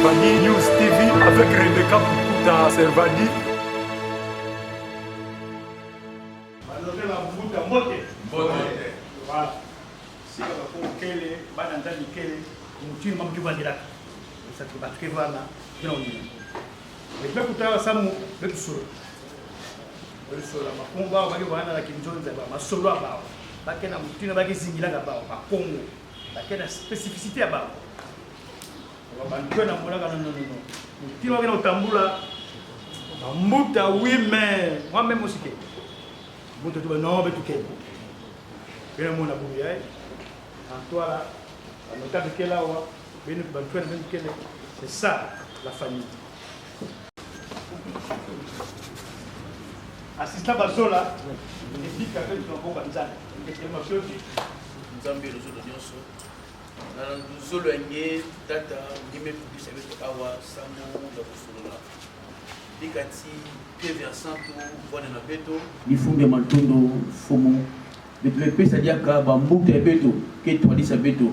Servani, News TV avec Rebecca Pukuta Servani. Voilà. Si on a quel bananda nickel, on tue même du bandira. Ça te bat que voilà. Non. Mais pas tout à ça mon le solo. Le solo ma combat on va voir dans la kinjon za ma solo ba. Ba kena mutuna ba kizingila ga ba Congo. Ba kena spécificité ba. On va bantu na molaka non. Mutima kena utambula. Mbuta oui mais moi même aussi que. Mbuta tu non be tu que. Bien mon abouyaï, en toi là, en état de quel awa, c'est ça la famille. Assistant Bazola, il dit qu'avec le bon Banzan, il est ma fille. Nous avons besoin de nous. Nous avons besoin data, nous avons besoin de awa, samo, de Boussoula. Dikati, Pierre Santo, Bonne Beto, Nifunde Maltondo, Fomo. Le pesa diaka bambuta beto ke twalisa beto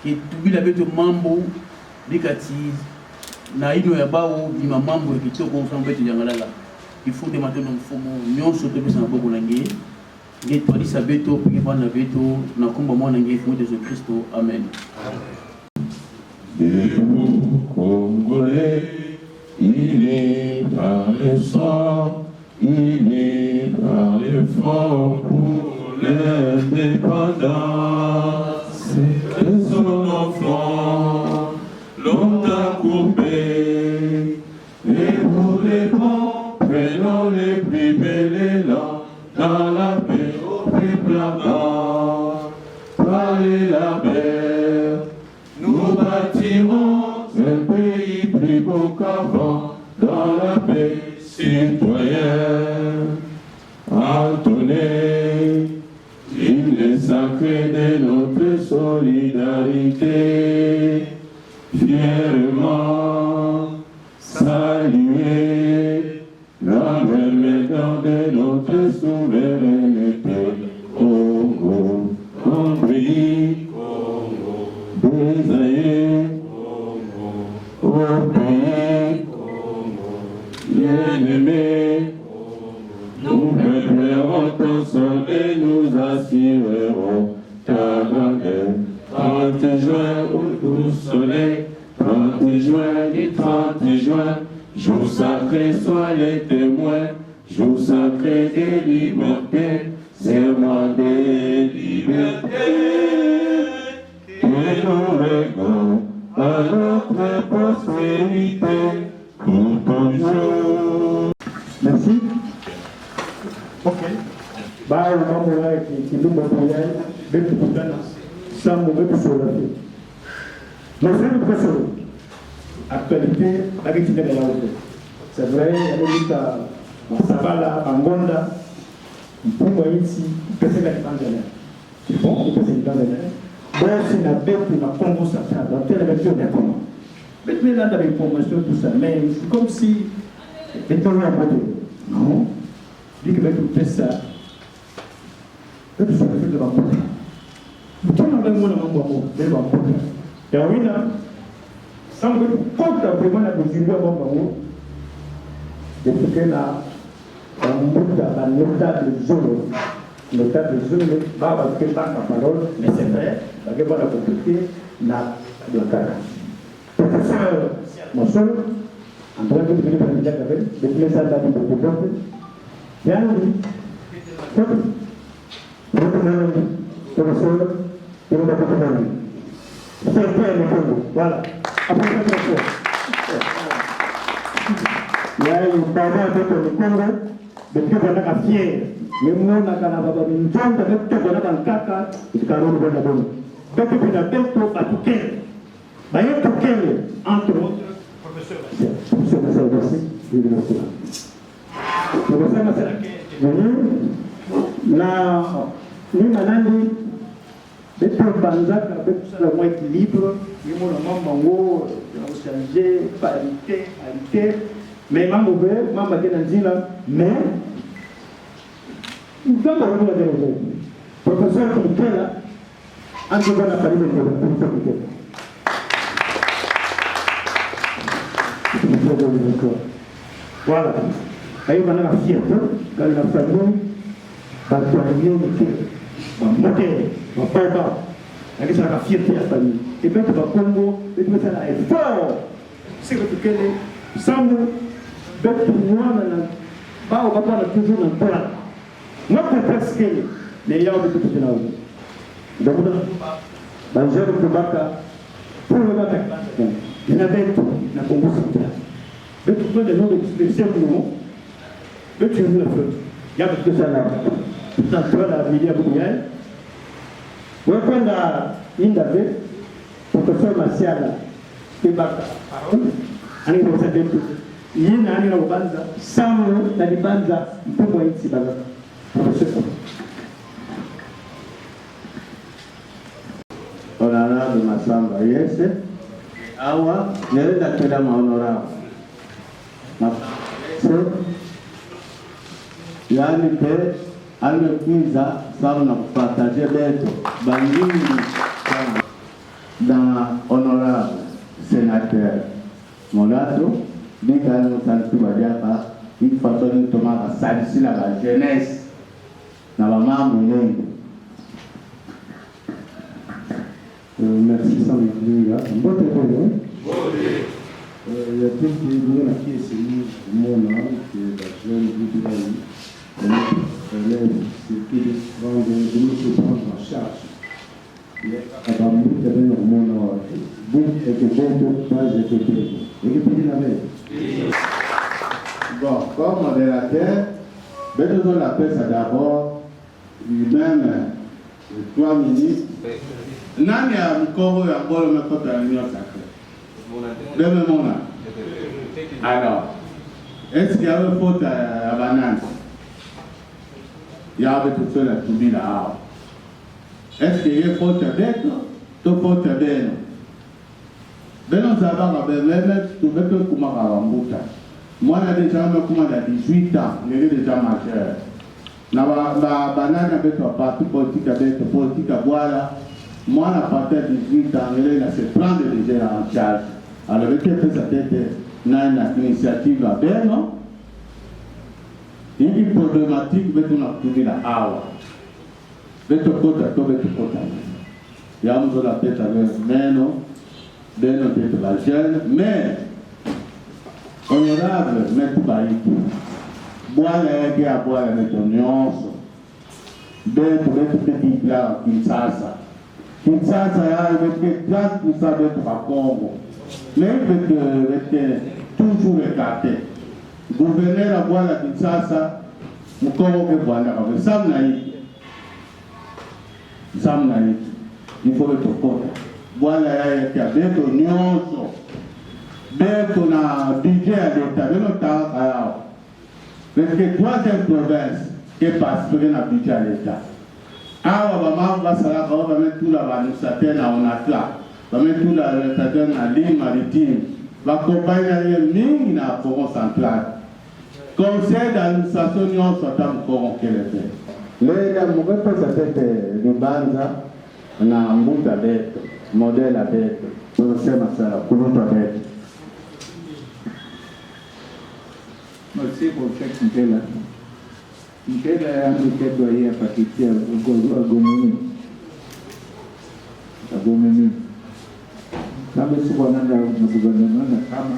ke tubila beto mambo bikati na ino ya bawo bima mambo ya kitoko mfambo beto yangalala ifunde matono mfumo nyonso to pesa na boko na nge nge twalisa beto ke bana beto na komba mwana nge ifunde Jésus Kristo amen. Debout Congolais, il est par le sang, il est par le fort pour l'indépendance de son enfant, longtemps courbé, et pour les bons, prenons les plus belles élans, dans la paix au plus planant, par les labeurs, nous bâtirons un pays plus beau qu'avant, dans la paix citoyenne, entonner l'hymne sacré de notre solidarité, fièrement saluer la remettant de notre souveraineté. Congo, mon pays, désaillé, au pays, bien-aimé, nous préparons ensemble et nous assurerons ta grandeur. 30 juin au doux soleil, 30 juin et 30 juin, jour sacré, sois les témoins, jour sacré des libertés, serment des libertés. Que nous régons à notre prospérité pour toujours. Merci. Ok. Bah, on va qui nous montrer bien tout le temps. Ça me met sur la vie. Mais c'est une question. Actualité, la question de la route. C'est vrai, il y a des Sabala, Angonda, pour moi ici, personne n'est dans l'air. C'est bon, personne n'est dans l'air. Moi, c'est la bête qui m'a convoqué ça. Dans telle version, il y a comment. Mais là, dans l'information, tout ça, mais c'est comme si. Et tout le monde non. Dit que tu fais ça. Tu fais de la mort. Tu n'as pas de mot de la mort. Et oui, là, sans que tu comptes vraiment la mesure de la mort, de ce que là, l'état de zone, l'état de zone, pas parce que pas la parole, mais c'est vrai, parce que voilà, la compliqué, la cara. Professeur Mossol, en train de venir par les avec, depuis les salles de développement, bien oui. Professeur, il va continuer. C'est vrai, le Congo. Voilà. Après la question. Il y a une parole avec le Congo, depuis qu'on a fier. Mais nous, on a une jambe avec tout, on a un caca, et le carreau de la bonne. Depuis qu'on a deux tours à tout quel. Il y a tout quel, entre autres, professeur. Professeur, merci. Professeur, nous manani de banzaka avec le moins équilibre, nous avons changer parité, mais maman ouvert, maman qui est dans mais nous avons le professeur qui est là, en tout cas, la famille de de victoire. Voilà. Et on a la fierté, quand la famille va soigner le cœur, va monter, va pas bas. Et ça la fierté à la famille. Et puis, tu vas Congo, et puis ça est fort. C'est que tu connais, sans nous, bête pour moi, on va pas toujours dans le plan. Moi, je pense que les gens ont tout fait là. Donc, je vais vous battre pour le battre. Il y en avait tout, il y a un Congo central. Mais tu prends des noms de noms, mais tu veux le feu. Il y a que ça là. Ça se voit la ville à Bouillane. On va prendre une d'avec, pour que ce soit martial, qui va parole. On est dans cette époque. Il y a une année au Banza, sans nous, dans les Banza, il peut voir ici, Banza. Honorable Masamba, yes. Awa, nere dakeda ma honorable. Yani pe amekuiza sawa na kupartager beto bangini dans honorable sénateur Molato bikano tantu badiaka une façon de tomar salisi la jeunesse na ba mambo nyingi. Merci, sans le dire. Il y a tout qui est venu qui est celui de mon âme, qui est la jeune Bibliaï. Élève, c'est qui de nous se prendre en charge. Il y a un bout de mon âme. Bout et que bon, pas et que bien. Et que bien la même. Bon, comme modérateur, besoin de la paix, c'est d'abord lui-même 3 minutes. Nani ya mkoro ya bolo mekota ya l'union sacrée? Deme mona. Alors, est-ce qu'il y a une faute à banane? Il y a tout seul à tout là. Est-ce qu'il y a une faute à bête? Tout faute à bête. Beno Zabara, même tout bête comme à Rambuta. Moi, j'ai déjà 18 ans, il est déjà majeur. La banane avec un parti politique avec politique à boire. Moi, à partir de 18 ans, il a se prendre déjà en charge. Alors, il fait sa tête dans une initiative à Berno. Il y a une problématique, mais on a trouvé la awa. Mais tu peux il y a un peu la tête avec Berno, Berno est la jeune, mais honorable, mais tout va y être. Boire les gars, boire les nuances. Berno, mais tout est là, Kinshasa. Kinshasa, avec 30% d'être à Congo. Mais avec toujours écarté. Gouverneur à boire la Kinshasa, nous Congo boire la Samnaï. Il faut être fort. Boire la qui a bien de nuances. Bien qu'on a budget à l'État, bien longtemps à parce que 3e province qui est passée dans le budget à l'État. Ah, on va mettre tout l'administrateur en Atlas, on va mettre tout l'administrateur en ligne maritime, on va accompagner les mines dans la Congo centrale. Conseil d'administration, nous sommes encore en Kélébé. Les gars, mon représentant de Banza, on a un bout d'abête, modèle abête, professeur Massara, pour notre abête. Merci pour cette idée-là. Mpela yangu kedwa hii apakitia agomeni kama siku ananda mgongano na kama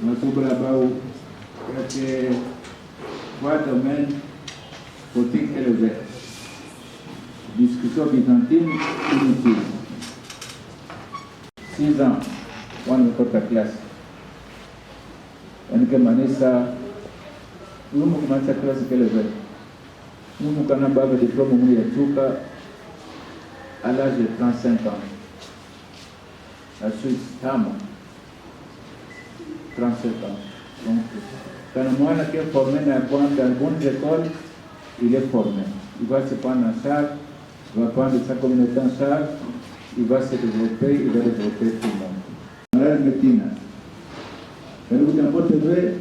masubra bao que trois domaines politique élevé discussion byzantine inutile 6 ans on est pour ta classe on est manesa nous commençons à classe qu'elle est. Nous avons un diplôme à l'âge de 35 ans. La Suisse, Tama, 37 ans. Donc, quand moi, qui est formé dans une bonne école, il est formé. Il va se prendre en charge, il va prendre sa communauté en charge, il va se développer, il va développer tout le monde. Malade médecine. Quand vous avez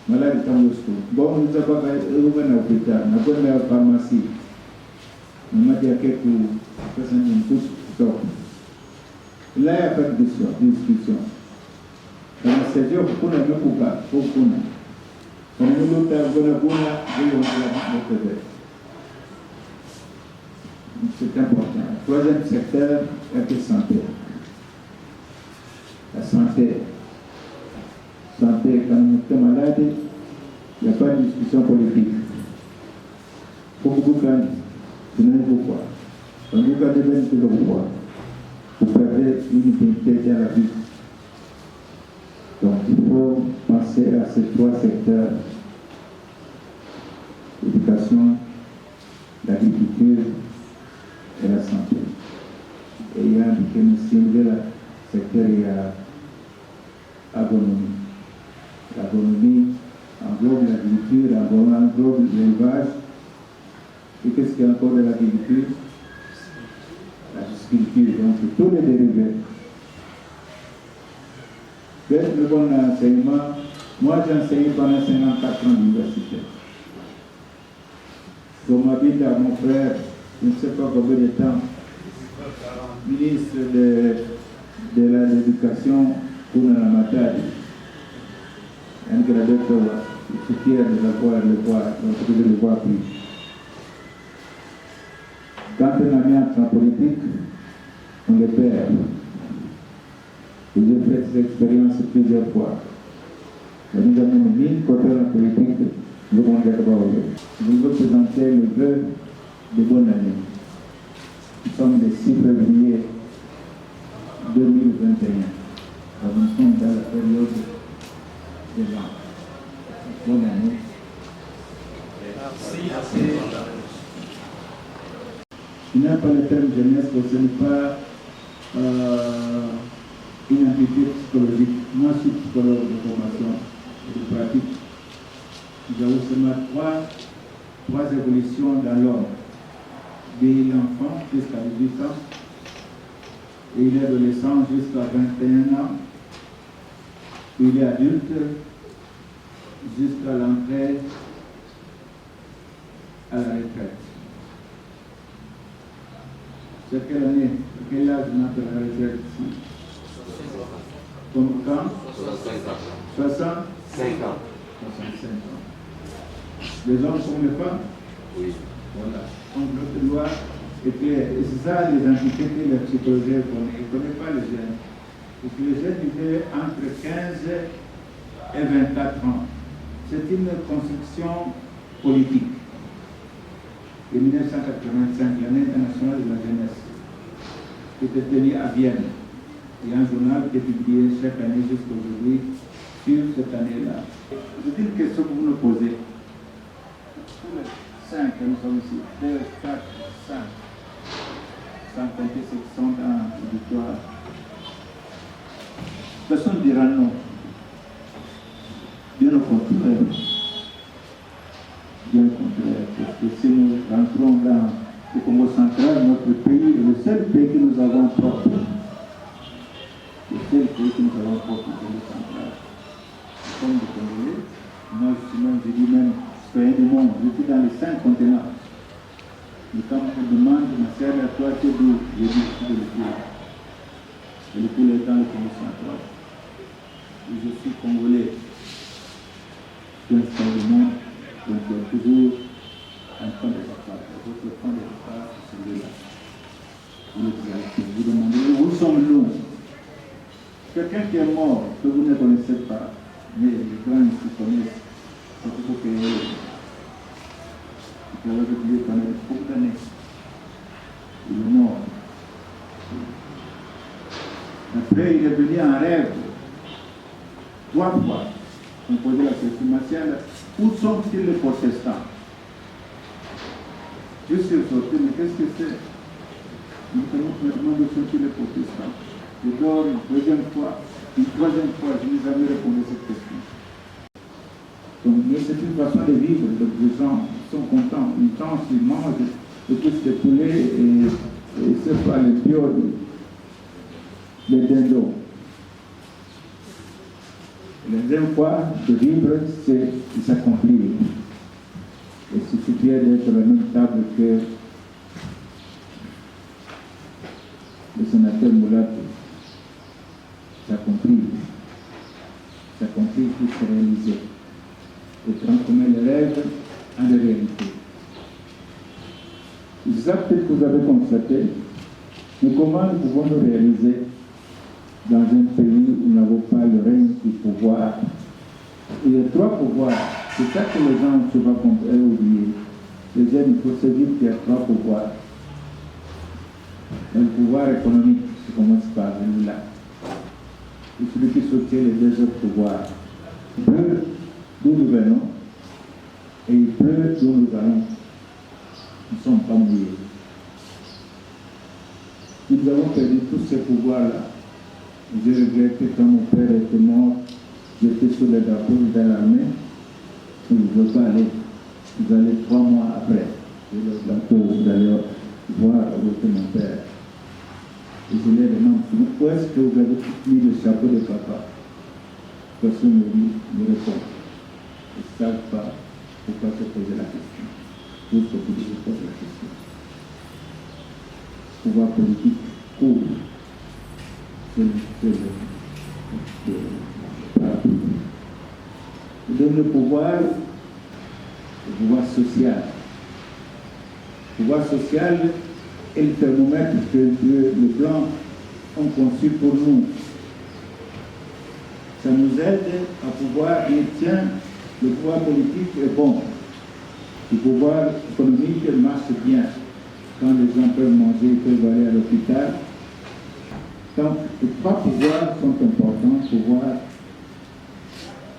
malade tangusko bon nous avons pas un hôpital na kwa la pharmacie na maji yake ku pesa ni mkusu kutoka là il y a pas de discussion sio kuna mekuka kuna on est c'est important. Troisième secteur est la santé. La santé. Santé, quand on est malade, il n'y a pas de discussion politique. Il faut beaucoup de ne pouvoir. Quand vous avez le pouvoir, vous perdez une identité dans la vie. Donc il faut penser à ces trois secteurs: l'éducation, l'agriculture et la santé. Et il y a un mécanisme de la secteur, il y a l'agronomie. L'agronomie englobe l'agriculture, englobe l'élevage. Et qu'est-ce qu'il y a encore de l'agriculture? La pisciculture, donc tous les dérivés. Le bon enseignement, moi j'ai enseigné pendant 54 ans à l'université. Comme m'habite à mon frère, je ne sais pas combien de temps, ministre de l'éducation pour la Matadi. Un graduateur, je suis fier de le voir plus. Quand on a mis en politique, on le perd. Et j'ai fait cette expérience plusieurs fois. Nous avons mis côté la politique, nous allons je veux présenter le vœu de bonne année. Nous sommes le 6 février 2021. Nous sommes dans la période de l'an. Bonne année. Merci. Il n'y a pas le terme jeunesse, ce n'est pas une entité psychologique. Moi, je suis psychologue de formation et de pratique. Nous avons seulement trois évolutions dans l'homme. Dès l'enfant jusqu'à 18 ans, et il est adolescent jusqu'à 21 ans, il est adulte jusqu'à l'entrée à la retraite. C'est quelle année, quel âge on entre la retraite ici? Comme quand? 65 ans. 65 ans. Les hommes sont les femmes? Oui. Voilà. Donc notre loi était, et c'est ça les entités que les psychologiens connaissent. Ils ne connaissent pas les jeunes. Parce que les jeunes vivaient entre 15 et 24 ans. C'est une construction politique. En 1985, l'année internationale de la jeunesse, qui était tenue à Vienne. Il y a un journal qui est publié chaque année jusqu'à aujourd'hui sur cette année-là. Je dis une question que vous nous posez. Tous les 5 que nous sommes ici, 2, 4, 5, sans compter ceux qui sont dans l'auditoire, personne ne dira non. Bien au contraire. Bien au contraire. Parce que si nous rentrons dans le Congo central, notre pays est le seul pays que nous avons propre. Le seul pays que nous avons propre, le Congo central. Comme des Congolais, moi je dis même citoyen du monde, je suis dans les 5 continents. Mais quand on me demande, ma sœur, à toi, tu es d'où? Je dis, je suis de l'Écoule. Et l'Écoule est dans le Congo central. Et je suis Congolais. Je suis un citoyen du monde, donc toujours un point de départ. Votre point de départ, c'est celui-là. Vous demandez, où sommes-nous? Quelqu'un qui est mort, que vous ne connaissez pas, mais les grands qui connaissent, c'est pour que vous avez oublié pendant beaucoup d'années. Il est mort. Après, il est venu en rêve. 3 fois. On posait la question, Martial, où sont-ils les protestants? Je suis sorti, mais qu'est-ce que c'est? Nous demandons où sont-ils les protestants? Je dors une deuxième fois, une troisième fois, je n'ai jamais répondu à cette question. Donc, c'est une façon de vivre. Donc, les gens sont contents. Ils dansent, ils mangent, et tout ce poulet, et c'est pas les bio, les dindons. La deuxième fois de vivre, c'est de s'accomplir. Et c'est suffisant d'être à la même table que le sénateur Moulatou. S'accomplir. s'accomplir, pour se réaliser et transformer les rêves en des réalités. C'est ça peut-être que vous avez constaté, mais comment nous pouvons nous réaliser dans un pays où nous n'avons pas le règne du pouvoir? Il y a trois pouvoirs. C'est ça que les gens ont souvent oublié. Les jeunes, il faut se dire qu'il y a trois pouvoirs. Le pouvoir économique, qui commence par là. Et celui qui soutient les deux autres pouvoirs. Il peut d'où nous venons et il peut d'où nous allons. Nous ne sommes pas mouillés. Nous avons perdu tous ces pouvoirs-là. Je regrette que quand mon père était mort, j'étais sur les drapeaux de l'armée. Je ne veux pas aller. Vous allez 3 mois après. Sur le drapeau, vous allez voir où était mon père. Et je les demande, où est-ce que vous avez mis le chapeau de papa? Personne ne répond. Ils ne savent pas pourquoi se poser la question. Pour que vous se posez la question. Le pouvoir politique court. Le pouvoir social. Le pouvoir social est le thermomètre que Dieu, le blanc, ont conçu pour nous. Ça nous aide à pouvoir dire, tiens, le pouvoir politique est bon. Le pouvoir économique marche bien. Quand les gens peuvent manger, ils peuvent aller à l'hôpital. Donc, les 3 pouvoirs sont importants. Le pouvoir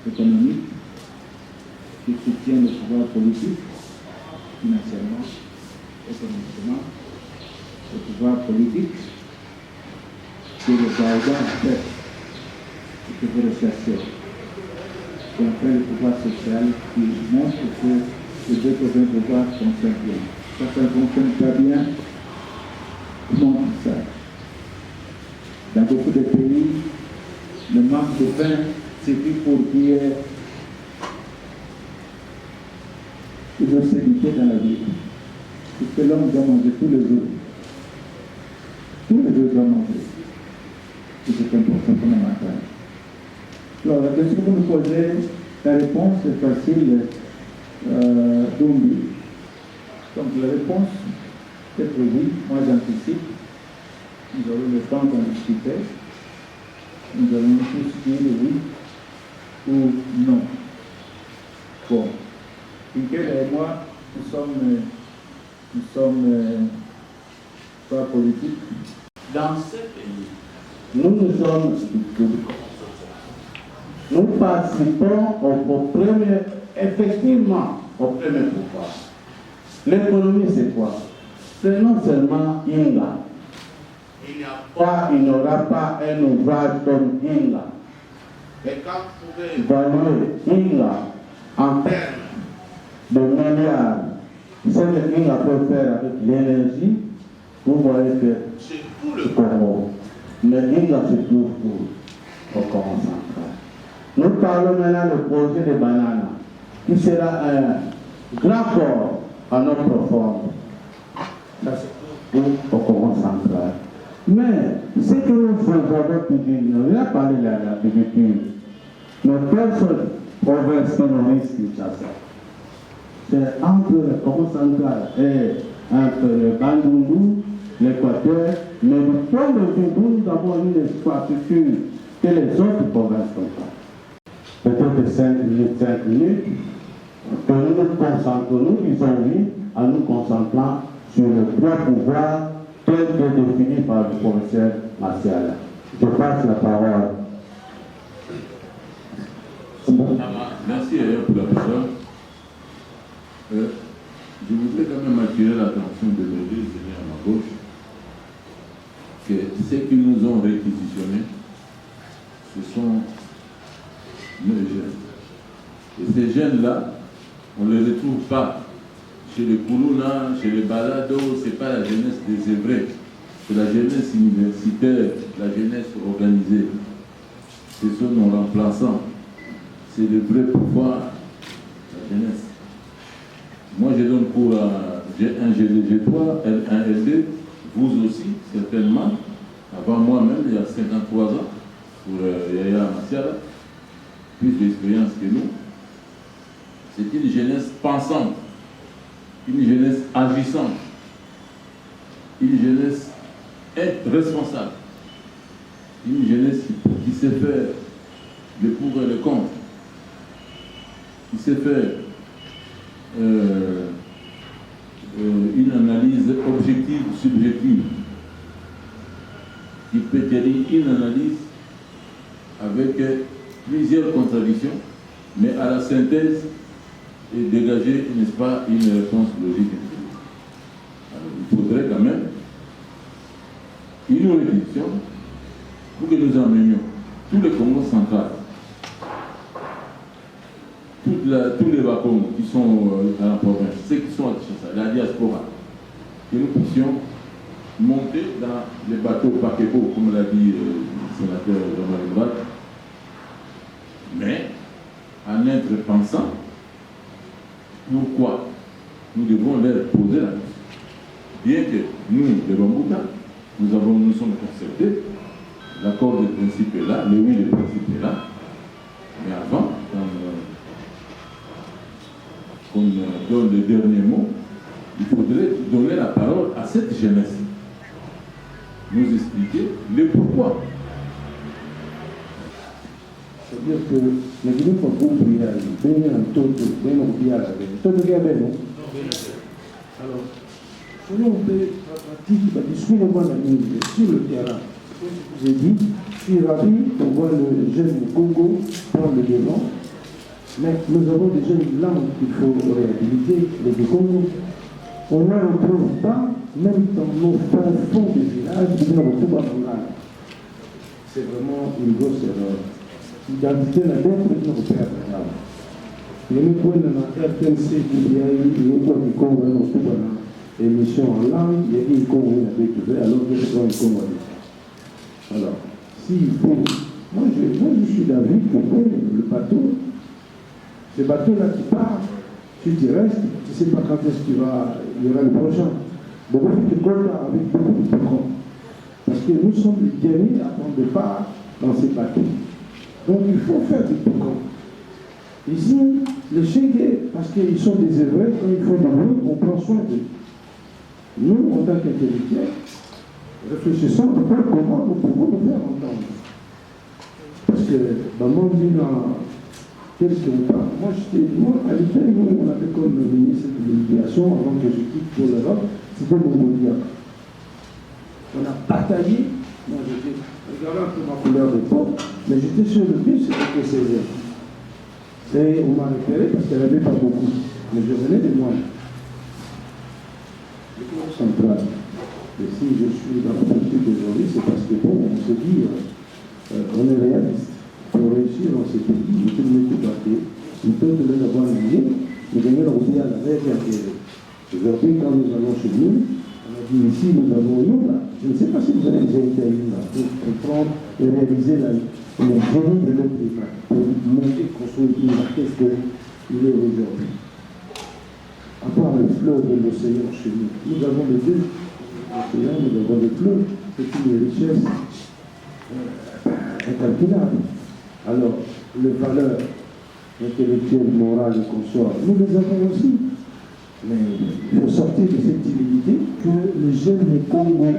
économique, qui soutient le pouvoir politique, financièrement, économiquement. Le pouvoir politique, qui est le gardien en fait, que vous recherchez. Et après, le pouvoir social, qui montre que les deux pouvoirs fonctionnent bien. Ça ne fonctionne pas bien, non, ça. Dans beaucoup de pays, le manque de pain suffit pour dire une austérité dans la vie. Puisque l'homme doit manger tous les jours. Tous les jours doit manger. Et c'est important fondamental. Alors, la question que vous nous posez, la réponse est facile, Dumbi. Donc la réponse, peut-être oui, moi j'anticipe. Nous aurons le temps d'en discuter. Nous allons tous dire oui ou non. Bon. Pinkel et moi, nous sommes pas politiques. Dans ce pays, nous sommes nous participons au premier, effectivement, au premier pouvoir. L'économie, c'est quoi? C'est non seulement Inga. Il n'y aura pas un ouvrage comme Inga. Et quand vous pouvez évaluer Inga en termes de milliards, ce que Inga peut faire avec l'énergie, vous voyez que c'est tout le Congo. Mais Inga se trouve au Congo central. Nous parlons maintenant du projet de Banana, qui sera un grand port à notre forme. Ça se trouve au Congo central. Mais ce que nous faisons avec l'Union, on a parlé de l'agriculture, mais personne province Maurice Kinshasa. C'est entre le Congo central et entre le Bandundu, l'Équateur, mais du point de vue où nous avons une infrastructure que les autres provinces n'ont pas. Peut-être 5 minutes, que nous nous concentrons, nous disons oui, en nous concentrant sur le 3 pouvoirs tels que définis par le professeur Martial. Je passe la parole. Merci pour la parole. Je voudrais quand même attirer l'attention de mes deux amis à ma gauche que ceux qui nous ont réquisitionnés, ce sont nos jeunes. Et ces jeunes-là, on ne les retrouve pas chez les Koulouna, chez les Balados, ce n'est pas la jeunesse des Hébreux, c'est la jeunesse universitaire, la jeunesse organisée. Ce sont nos remplaçants. C'est le vrai pouvoir, la jeunesse. Moi, je donne cours à G1, G2, G3, L1, L2, vous aussi, certainement. Avant moi-même, il y a 53 ans, pour Yaya Massiala. plus d'expérience que nous. C'est une jeunesse pensante, une jeunesse agissante, une jeunesse responsable, une jeunesse qui sait faire le pour et le contre, qui sait faire une analyse objective, subjective, qui peut tenir une analyse avec plusieurs contradictions, mais à la synthèse et dégager, n'est-ce pas, une réponse logique. Alors, il faudrait quand même une réflexion pour que nous emmenions tout le Congo central, tous les Bas-Congo qui sont à la province, ceux qui sont à Kinshasa, la diaspora, que nous puissions monter dans les bateaux paquebots, comme l'a dit le sénateur Jean-Marie Brad, mais en être pensant, pourquoi nous devons leur poser la question. Bien que nous, les Bambouta, nous sommes concertés, l'accord de principe est là, le oui de principe est là, mais avant qu'on donne le dernier mot, il faudrait donner la parole à cette jeunesse, nous expliquer le pourquoi. C'est-à-dire que les groupes ont compris, alors, selon des pratiques, suivez-moi la ligne sur le terrain. J'ai dit, je suis ravi qu'on voit le jeune Congo prendre le devant, mais nous avons des jeunes langues qu'il faut réhabiliter, les du Congo. On ne retrouve pas, même dans nos fonds de village, on ne retrouve pas Mangala. C'est vraiment une grosse erreur. L'identité la lettre de notre père. Il y a une point dans la RTNC qui y a eu une fois qui convainc dans l'émission en langue, il y a eu une convainc avec le alors que c'est une convainc. Alors, s'il faut. Moi je suis d'avis que le bateau, ce bateau-là qui part, si tu restes, tu ne sais pas quand est-ce qu'il y aura le prochain. Beaucoup de quotas avec beaucoup de programmes. Parce que nous sommes les derniers à prendre part dans ces bateaux. Donc il faut faire des programmes. Ici, les Chégués, parce qu'ils sont des œuvres, quand il faut de nous, on prend soin d'eux. Nous, en tant qu'intellectuels, réfléchissons un peu comment nous pouvons nous faire entendre. Parce que dans mon vie, qu'est-ce qu'on parle? Moi, à l'époque, nous, on avait comme le ministre de l'Immigration, avant que je quitte pour l'Europe, c'était Mongolia. On a bataillé, moi j'étais, regardez un peu ma couleur de peau, mais j'étais sur le bus avec Césaire. Et on m'a repéré parce qu'elle n'avait pas beaucoup, mais je venais de moi. Le cours central. Et si je suis dans la politique aujourd'hui, c'est parce que bon, on se dit, on est réaliste. Pour réussir dans ce pays, il faut nous écouter. Il faut que nous avons une mais gagner le rôle à la règle. Aujourd'hui, quand nous allons chez nous, on a dit ici, nous avons une là. Je ne sais pas si vous avez déjà été à une là, pour comprendre et réaliser le génie de notre pays, pour monter, construire une qu'est-ce qu'il est aujourd'hui. À part le fleuve et l'océan chez nous, nous avons les deux. L'océan, nous avons le fleuve, c'est une richesse incalculable. Alors, les valeurs intellectuelles, morales et consorts, nous les avons aussi. Mais il faut sortir de cette timidité que les jeunes des Congo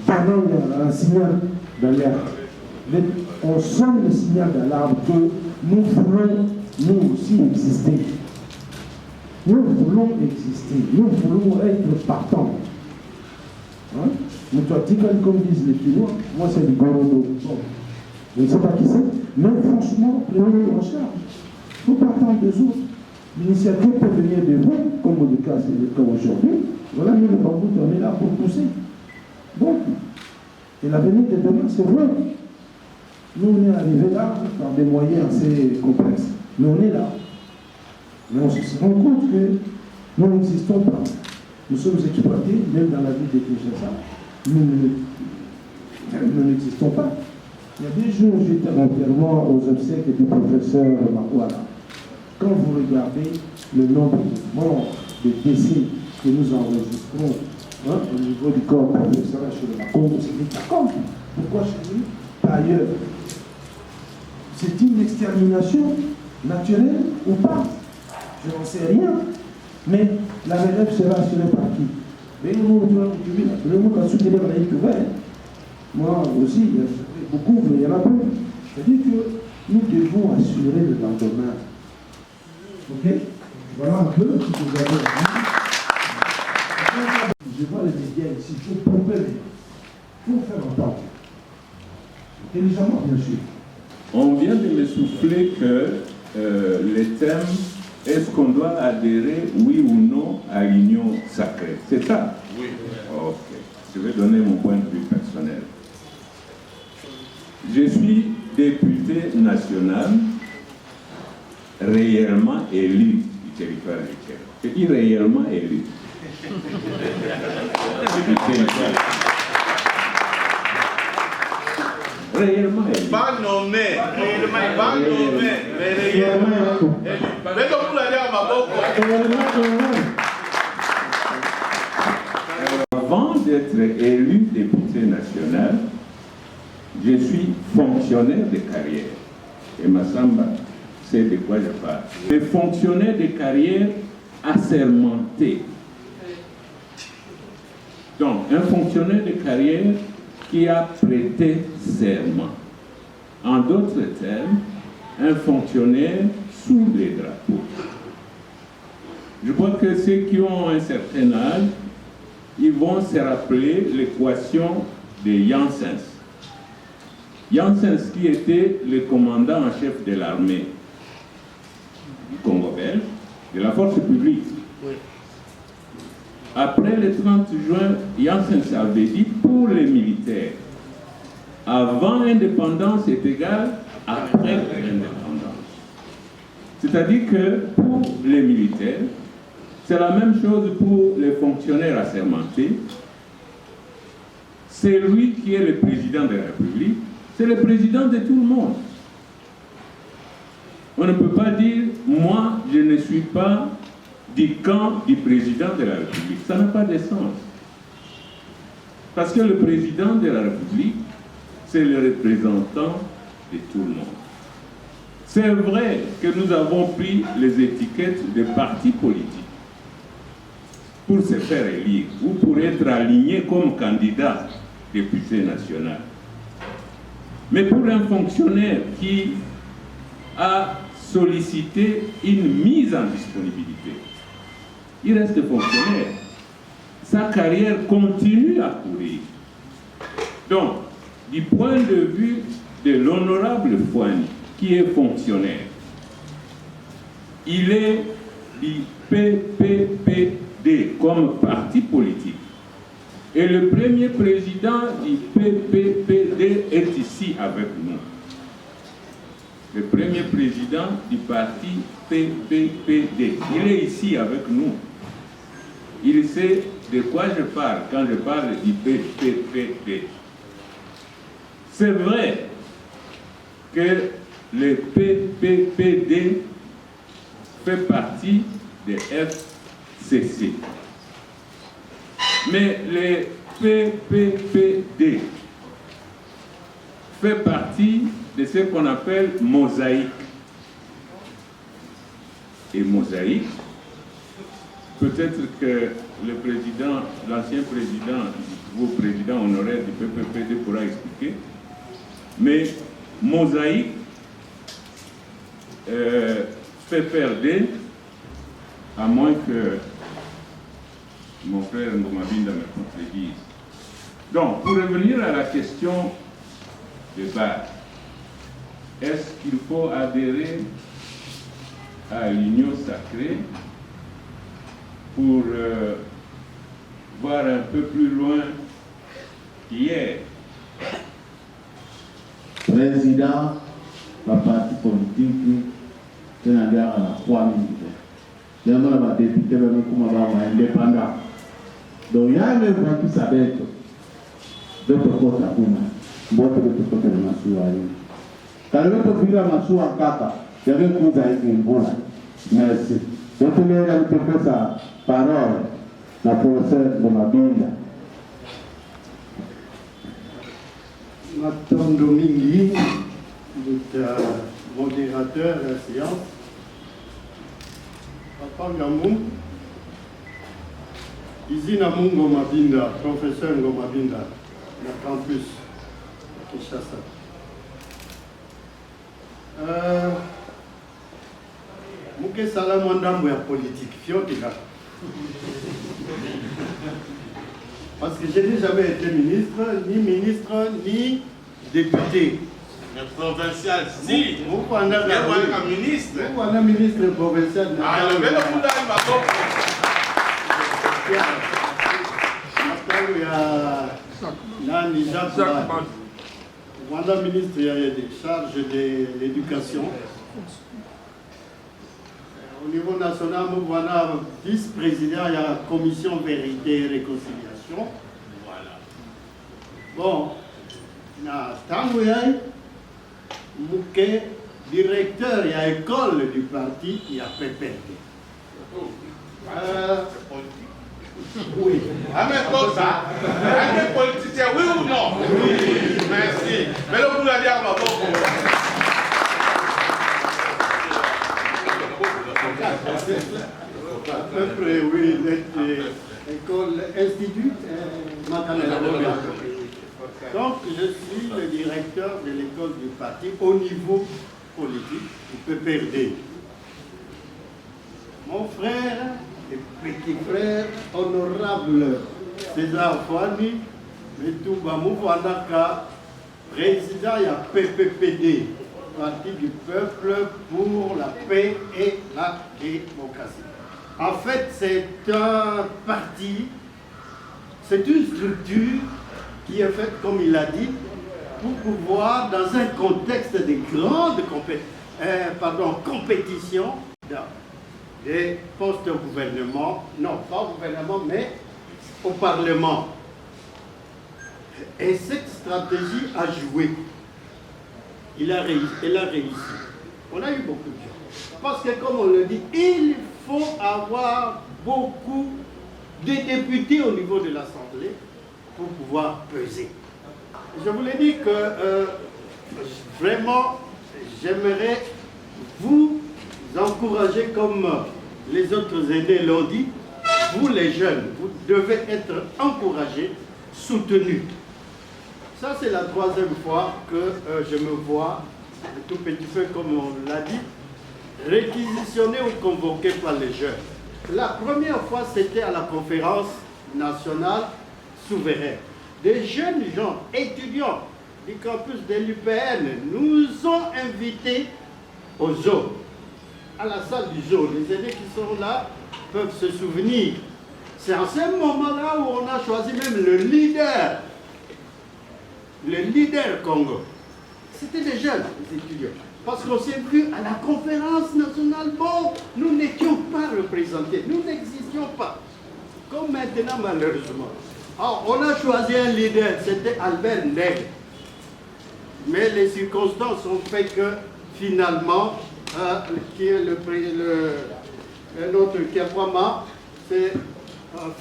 donnent un signal d'alerte. On sonne le signal d'alarme que nous voulons, nous aussi, exister. Nous voulons exister. Nous voulons être partants. Hein? Mais toi, comme disent les Chinois, moi c'est du Gorodo. Bon. Je ne sais pas qui c'est, mais franchement, prenez-le en charge. Nous partons des autres. L'initiative peut venir de vous, comme le cas c'est le cas aujourd'hui. Voilà, nous, le bambou, on est là pour pousser. Donc, et l'avenir de demain, c'est vrai. Nous, on est arrivés là par des moyens assez complexes. Mais on est là. Mais on se rend compte que nous n'existons pas. Nous sommes exploités, même dans la ville de Kinshasa. Nous n'existons pas. Il y a des jours, j'étais entièrement aux obsèques du professeur Makwala. Quand vous regardez le nombre de morts, de décès que nous enregistrons au niveau du corps professoral chez le Congo, c'est pas comme. Pourquoi chez nous? Pas ailleurs. c'est une extermination naturelle ou pas? Je n'en sais rien. Mais la relève sera assurée par qui? Moi aussi, il y a beaucoup, mais il y en a peu. C'est-à-dire que nous devons assurer le lendemain. Ok? Voilà un peu ce que vous avez dit. Je vois les médias ici, il faut pomper les gens. Il faut faire entendre. Intelligemment, bien sûr. On vient de me souffler que les thèmes, est-ce qu'on doit adhérer, oui ou non, à l'union sacrée? C'est ça? Oui. Ok. Je vais donner mon point de vue personnel. Je suis député national réellement élu du territoire haïtien. Je dis réellement élu. Réellement élu. Pas nommé, pas nommé, mais réellement. Mais comme vous l'avez à ma boque. Avant d'être élu député national, je suis fonctionnaire de carrière. Et Massamba sait de quoi je parle. Les fonctionnaires de carrière assermentés. Donc, un fonctionnaire de carrière qui a prêté serment. En d'autres termes, un fonctionnaire sous les drapeaux. Je crois que ceux qui ont un certain âge, ils vont se rappeler l'équation de Janssens. Janssens qui était le commandant en chef de l'armée du Congo belge, de la force publique. Oui. Après le 30 juin, Janssens avait dit pour les militaires, avant l'indépendance est égal après l'indépendance. C'est-à-dire que pour les militaires, c'est la même chose pour les fonctionnaires assermentés. C'est lui qui est le président de la République, c'est le président de tout le monde. On ne peut pas dire, moi, je ne suis pas du camp du président de la République. Ça n'a pas de sens. Parce que le président de la République, c'est le représentant de tout le monde. C'est vrai que nous avons pris les étiquettes des partis politiques pour se faire élire ou pour être aligné comme candidat député national. Mais pour un fonctionnaire qui a sollicité une mise en disponibilité, il reste fonctionnaire. Sa carrière continue à courir. Donc, du point de vue de l'honorable Fouani, qui est fonctionnaire, il est du PPPD comme parti politique. Et le premier président du PPPD est ici avec nous. Le premier président du parti PPPD. Il est ici avec nous. Il sait de quoi je parle quand je parle du PPPD. C'est vrai que le PPPD fait partie de FCC. Mais le PPPD fait partie de ce qu'on appelle mosaïque. Et mosaïque, peut-être que le président, l'ancien président, ou président honoraire du PPPD pourra expliquer, mais mosaïque PPRD, à moins que mon frère Ngomabinda me contredise. Donc, pour revenir à la question de base, est-ce qu'il faut adhérer à l'union sacrée pour voir un peu plus loin qu'hier? Président, la partie politique, c'est un gars à la 3 minutes. C'est un gars député, même comme un indépendant. Donc, il y a un gars qui savait que de côté à Bouna, moi, de côté de Masouaï. Quand je vais te filer Masou en Kata, je vais vous aider une bonne. Merci. Je te mets un peu sa parole, la professeure de ma Bible. Matondo mingi modérateur de la séance, Papa Ngamou, Izina Mungo Mabinda, professeur Ngomabinda, le campus Kinshasa. Mouké Salamandambo est politique, Fiotika. Parce que je n'ai jamais été ministre, ni député. Mais provincial, si. Vous prenez un ministre. Vous prenez un ministre provincial. Ah, le vélo pour d'aller ma Voilà, ministre, il y a des charges de l'éducation. Au niveau national, nous voilà vice-président, il y a la commission vérité et réconciliation. Voilà. Bon, Mouké, directeur, il y a école du parti, il y a PPRD. Oui. Ah, mais comme ça, un politicien, oui ou non? Oui. Merci. Mais le boulot à dire, ma à peu près, oui, l'école, institut, donc, je suis le directeur de l'école du parti au niveau politique du PPRD. Mon frère et petit frère, honorable César Fouani, Metouba Mouvandaka, président de la PPPD, Parti du peuple pour la paix et la démocratie. En fait, c'est un parti, c'est une structure qui est faite, comme il l'a dit, pour pouvoir, dans un contexte de grande compétition, des postes au gouvernement, non pas au gouvernement, mais au Parlement. Et cette stratégie a joué. Elle a réussi. On a eu beaucoup de gens. Parce que, comme on le dit, il faut avoir beaucoup de députés au niveau de l'Assemblée pour pouvoir peser. Je vous l'ai dit que vraiment, j'aimerais vous encourager comme les autres aînés l'ont dit. Vous les jeunes, vous devez être encouragés, soutenus. Ça, c'est la troisième fois que je me vois, un tout petit peu comme on l'a dit, réquisitionné ou convoqué par les jeunes. La première fois, c'était à la conférence nationale souveraine. Des jeunes gens, étudiants du campus de l'UPN, nous ont invités au zoo, à la salle du zoo. Les aînés qui sont là peuvent se souvenir. C'est à ce moment-là où on a choisi même le leader Congo. C'était des jeunes, des étudiants. Parce qu'on s'est vu à la conférence nationale, bon, nous n'étions pas représentés, nous n'existions pas. Comme maintenant, malheureusement. Alors, on a choisi un leader, c'était Albert Ndeg. Mais les circonstances ont fait que, finalement, qui est notre Kiakwama s'est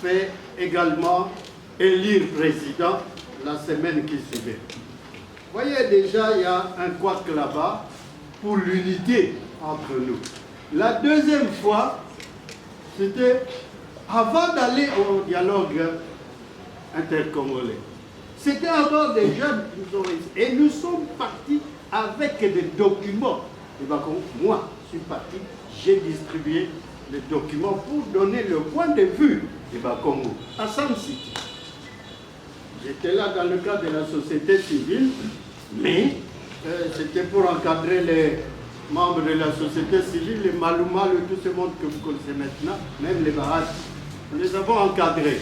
fait également élire président la semaine qui suivait. Vous voyez déjà, il y a un couac là-bas pour l'unité entre nous. La deuxième fois, c'était avant d'aller au dialogue intercongolais. C'était encore des jeunes qui nous ont réussi. Et nous sommes partis avec des documents. Et bien, moi, je suis parti, j'ai distribué les documents pour donner le point de vue du Congo à Sam City. J'étais là dans le cadre de la société civile, mais c'était pour encadrer les membres de la société civile, les Malouma, tout ce monde que vous connaissez maintenant, même les barrages. Nous les avons encadrés.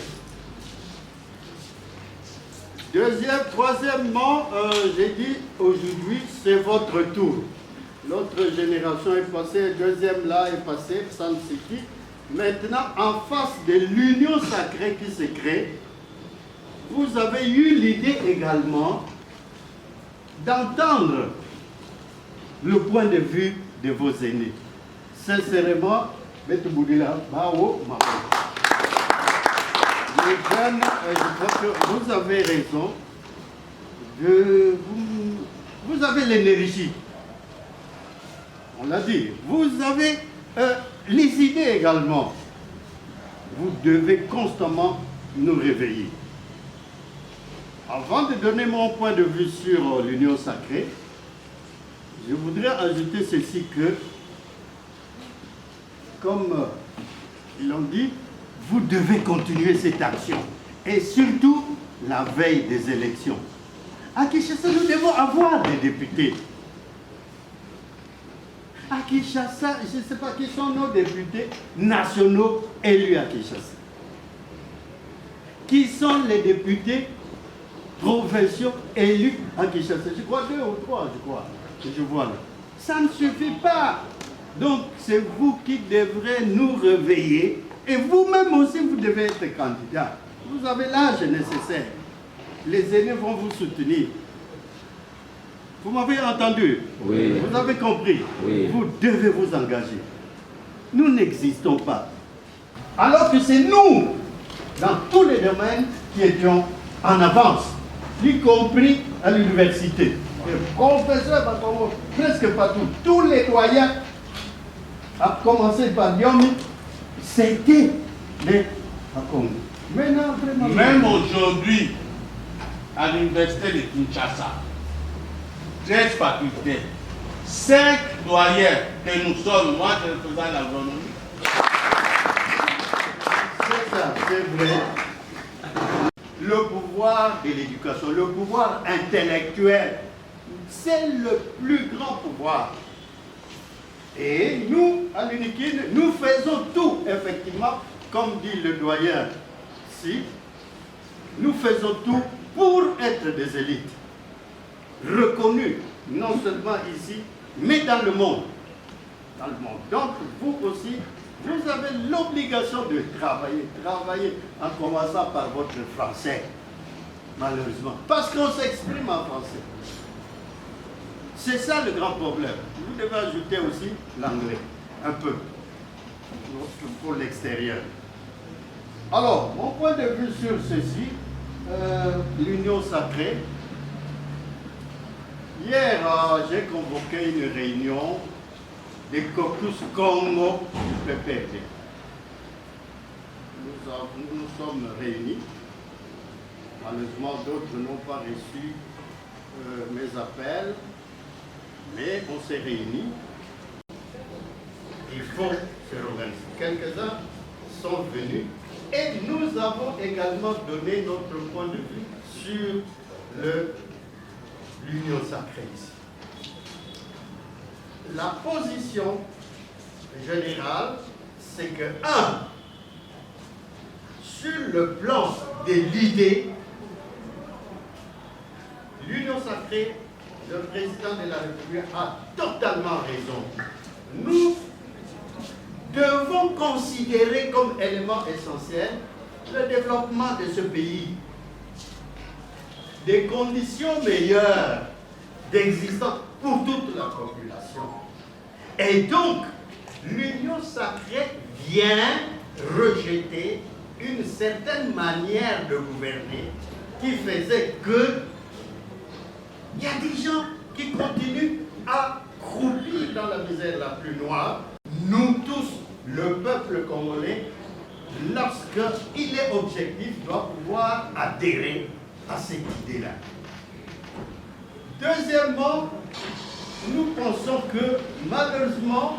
Troisièmement, j'ai dit aujourd'hui, c'est votre tour. L'autre génération est passée, deuxième là est passée, Sun City. Maintenant, en face de l'union sacrée qui se crée, vous avez eu l'idée également d'entendre le point de vue de vos aînés. Sincèrement, Bete Boudila, Bao, Mabo. Les jeunes, je crois que vous avez raison. Vous avez l'énergie. on l'a dit, vous avez les idées également. Vous devez constamment nous réveiller. Avant de donner mon point de vue sur l'union sacrée, je voudrais ajouter ceci que, comme ils l'ont dit, vous devez continuer cette action. Et surtout, la veille des élections. À Kinshasa, nous devons avoir des députés. À Kinshasa, je ne sais pas qui sont nos députés nationaux élus à Kinshasa. Qui sont les députés provinciaux élus à Kinshasa? Je crois 2 ou 3, je crois, que je vois là. Ça ne suffit pas. Donc, c'est vous qui devrez nous réveiller. Et vous-même aussi, vous devez être candidat. Vous avez l'âge nécessaire. Les aînés vont vous soutenir. Vous m'avez entendu? Oui. Vous avez compris? Oui. Vous devez vous engager. Nous n'existons pas. Alors que c'est nous, dans tous les domaines, qui étions en avance, y compris à l'université. Les professeurs, presque partout, tous les doyens, à commencer par Diomi, c'était des Akongo. Maintenant, vraiment, Même aujourd'hui, à l'université de Kinshasa, 13 facultés, 5 doyens que nous sommes, moi je représente l'agronomie. c'est ça, c'est vrai. Le pouvoir de l'éducation, le pouvoir intellectuel, c'est le plus grand pouvoir. Et nous, à l'UNIKIN, nous faisons tout, effectivement, comme dit le doyen, si, nous faisons tout pour être des élites, reconnues, non seulement ici, mais dans le monde. Dans le monde. Donc, vous aussi, vous avez l'obligation de travailler, en commençant par votre français, malheureusement, parce qu'on s'exprime en français. C'est ça le grand problème. Vous devez ajouter aussi l'anglais, un peu, pour l'extérieur. Alors, mon point de vue sur ceci, l'union sacrée. Hier, j'ai convoqué une réunion des caucus Congo du PPRD. Nous sommes réunis. Malheureusement, d'autres n'ont pas reçu mes appels. Mais on s'est réunis. Il faut se organiser. Quelques-uns sont venus et nous avons également donné notre point de vue sur l'union sacrée ici. La position générale, c'est que, 1, sur le plan de l'idée, l'union sacrée, le président de la République a totalement raison. Nous devons considérer comme élément essentiel le développement de ce pays, des conditions meilleures d'existence pour toute la population. Et donc, l'union sacrée vient rejeter une certaine manière de gouverner qui faisait que il y a des gens qui continuent à croupir dans la misère la plus noire. Nous tous, le peuple congolais, lorsqu'il est objectif, doit pouvoir adhérer à cette idée-là. Deuxièmement, nous pensons que malheureusement,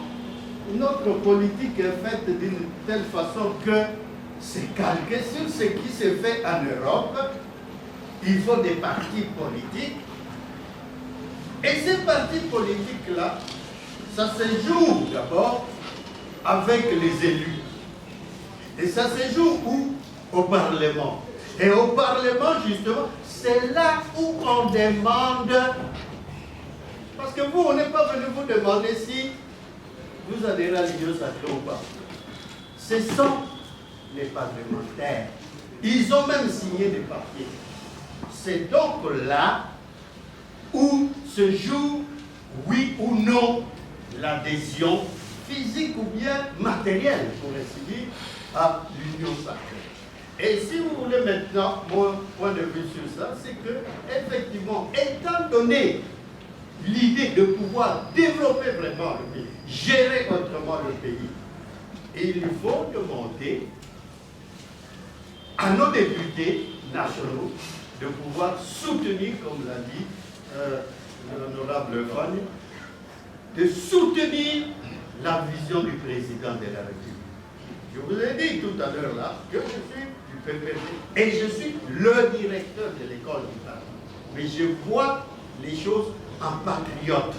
notre politique est faite d'une telle façon que c'est calqué sur ce qui se fait en Europe. Il faut des partis politiques. Et ces partis politiques-là, ça se joue d'abord avec les élus. Et ça se joue où? Au Parlement. Et au Parlement, justement, c'est là où on demande... Parce que vous, on n'est pas venu vous demander si vous adhérez à l'union sacrée ou pas. Ce sont les parlementaires. Ils ont même signé des papiers. C'est donc là où se joue, oui ou non, l'adhésion physique ou bien matérielle, pour ainsi dire, à l'union sacrée. Et si vous voulez maintenant, mon point de vue sur ça, c'est que, effectivement, étant donné l'idée de pouvoir développer vraiment le pays, gérer autrement le pays, il faut demander à nos députés nationaux de pouvoir soutenir, comme l'a dit l'honorable Fanny, de soutenir la vision du président de la République. Je vous ai dit tout à l'heure là que je suis du PPD et je suis le directeur de l'école du Parlement. Mais je vois les choses en patriote.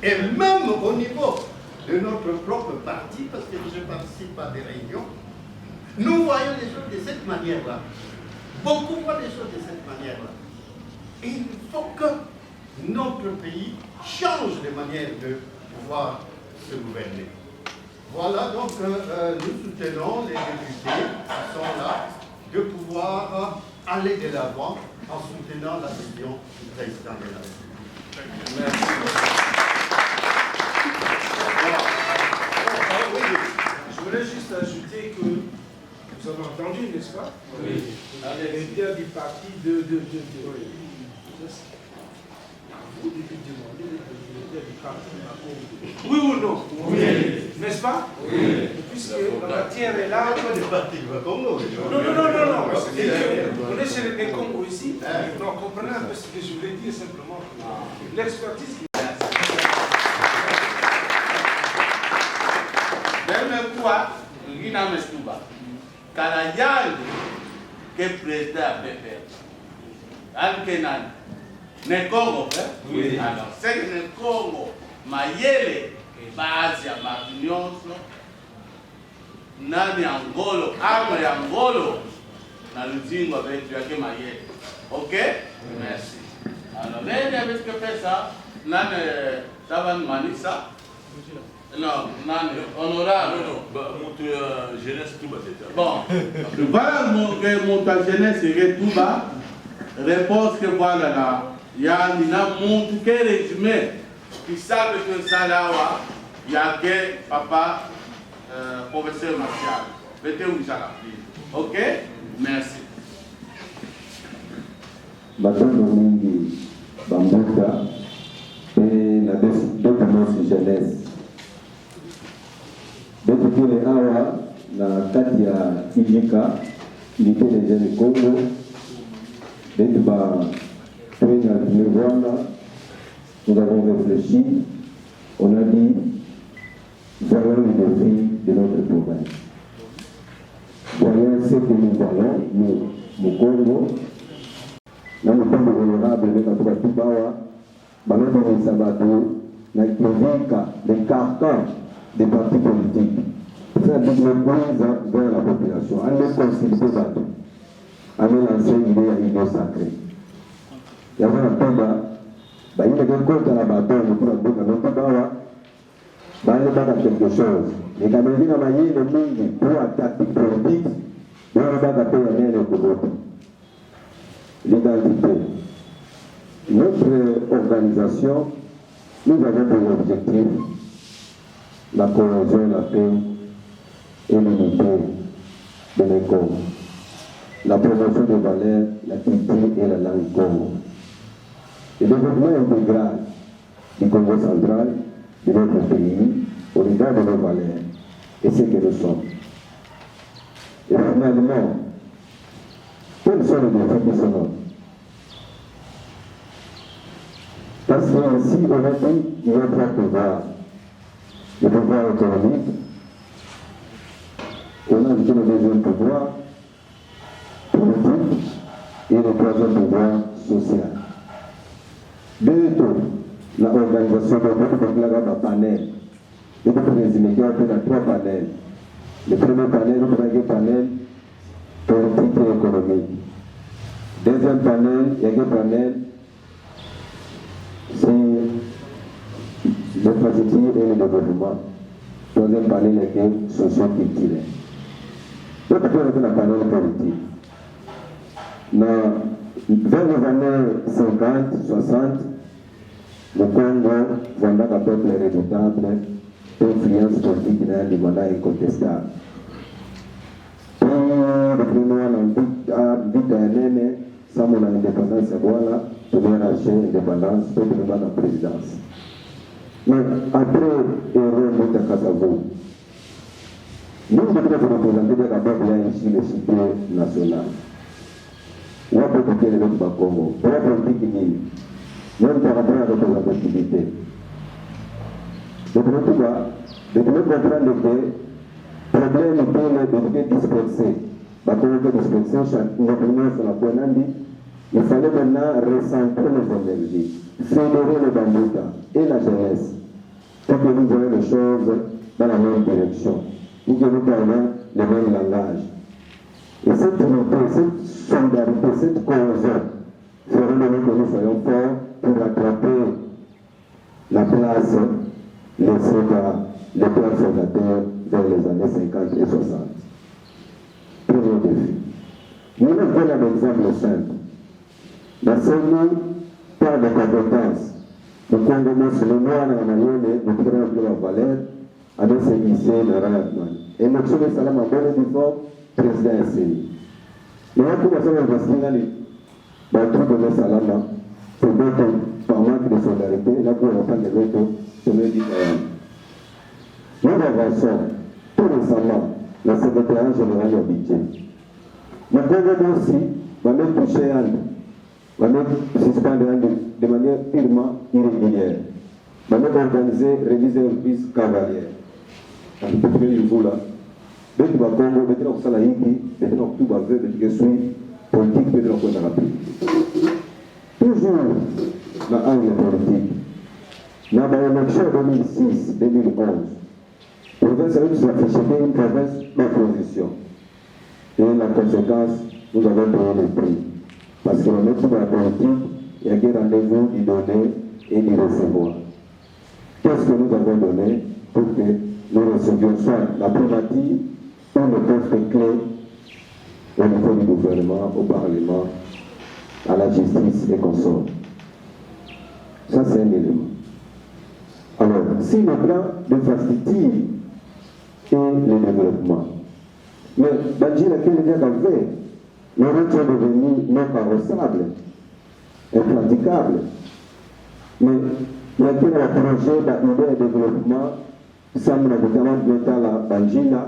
Et même au niveau de notre propre parti, parce que je participe à des réunions, nous voyons les choses de cette manière-là. Beaucoup voient les choses de cette manière-là. Et il faut que notre pays change de manière de pouvoir se gouverner. Voilà, donc nous soutenons les députés qui sont là de pouvoir aller de l'avant en soutenant la vision du président de la République. Merci. Je voulais juste ajouter que vous avez entendu, n'est-ce pas? Oui. Le leader du parti de vous devez demander le leader du parti. Oui ou non? Oui. N'est-ce pas? Oui. Puisque la matière est là. Congo. Non. On est chez les Congo ici. Donc comprenez un peu ce que je voulais dire simplement. L'expertise. Kwa ngina mestuba kana yale ke président BPR alkenan ne Congo oui alors c'est ne Congo mayele base ya mapinionso nani angolo ama ya angolo na luzingo betu yake mayele ok merci alors nene avec que fait ça nani taban manisa. Non, honorable. Jeunesse tout bas. Bon, voilà mon jeunesse est tout bas. Réponse que voilà là. Il y a un monde qui est résumé. Qui savent que ça là, il y a que papa, professeur Martial. Mettez où ça là. Ok? Merci. Madame Mingi Bambuka et la défense jeunesse. Depuis awa na kati ya Ilika, unité des jeunes Congo, nous avons réfléchi, on a dit, voyons les défis de notre province. Voyons ce que nous voyons, nous, au Congo, dans le temps honorable de notre Tubawa, Banoto Sabato, les cartons des partis politiques. C'est un développement vers la population. On les consulter partout. On les lancer une idée sacrée. Il y avait un peu il y a des comptes à la bataille pour la boue à notre bawa. Il y a quelque chose. Les Camerounais ont maillé le monde pour attaquer politique. Il y a un peu l'identité. Notre organisation, nous avons pour objectif la cohésion, la paix et l'unité de l'école. La promotion des valeurs, la culture et la langue Congo. Le développement intégral du Congo central, de notre pays, au regard de nos valeurs et ce que nous sommes. Et finalement, quels sont les défis qui sont là? Parce que si on a dit qu'il y a trois pouvoirs, le pouvoir économique, on a ajouté le deuxième pouvoir politique et le troisième pouvoir social. Bientôt, l'organisation de notre panel, et notre résumé qui a fait trois panels. Le premier panel, le panel politique et économique. Deuxième panel, il y a un panel, c'est l'infrastructure et le développement. Troisième panel est socio-culturel. L'autre panel est la panel politique. Vers les années 50, 60, le Congo voit un peuple redoutable, influence politique dans les mandats incontestables. Pour le premier vite à Nene, ça mon indépendance à voilà, pour me racheter l'indépendance, pour me battre la présidence. Mais après, erreur de Kassavo, nous devons représenter d'abord bien ici le cité national. On va peut-être les autres Congo, pour la politique qui même par rapport à la représentativité. Donc, nous devons comprendre que le problème est de disperser. Il fallait maintenant recentrer les énergies, fédérer le Bambouta et la jeunesse pour que nous voyons les choses dans la même direction, pour que nous parlions le même langage. Et cette unité, cette solidarité, cette cohésion feront que nous soyons forts pour rattraper la place laissée par les pères fondateurs dans les années 50 et 60. Premier défi. Nous allons donner un exemple simple. La CENI parle de compétences. Le Congo, le noir, la manière de créer la valeur, avec ses lycées, le rayonnement. Et M. Salam a donné du fort, président SCI. Mais on peut faire un investissement dans le truc de M. Salam, c'est d'autres, par manque de solidarité, là pour on prend les autres, c'est le dit. Nous avançons tout récemment la secrétaire générale du budget. Le gouvernement aussi va même toucher un, va même suspendre de manière purement irrégulière, va même organiser, réviser une piste cavalière. Dans le premier niveau là, dès que va Congo, dès que va Salaïki, dès que tout va faire, dès que suit politique, dès que va rapide. Toujours dans l'angle politique, dans l'élection 2006-2011, le gouvernement s'affichait une province d'opposition. Et la conséquence, nous avons payé le prix. Parce que le maître de la politique, il y a des rendez-vous d'y donner et d'y recevoir. Qu'est-ce que nous avons donné pour que nous recevions soit la primature ou le poste clé au niveau du gouvernement, au Parlement, à la justice et consorts. Ça, c'est un élément. Alors, si le plan d'infrastructure et le développement, mais Badji, laquelle vient d'enlever, les routes sont devenues non carrossables, impraticables. Mais il y a quel projet d'idée de développement, ça me l'a dit, l'État la Badji là,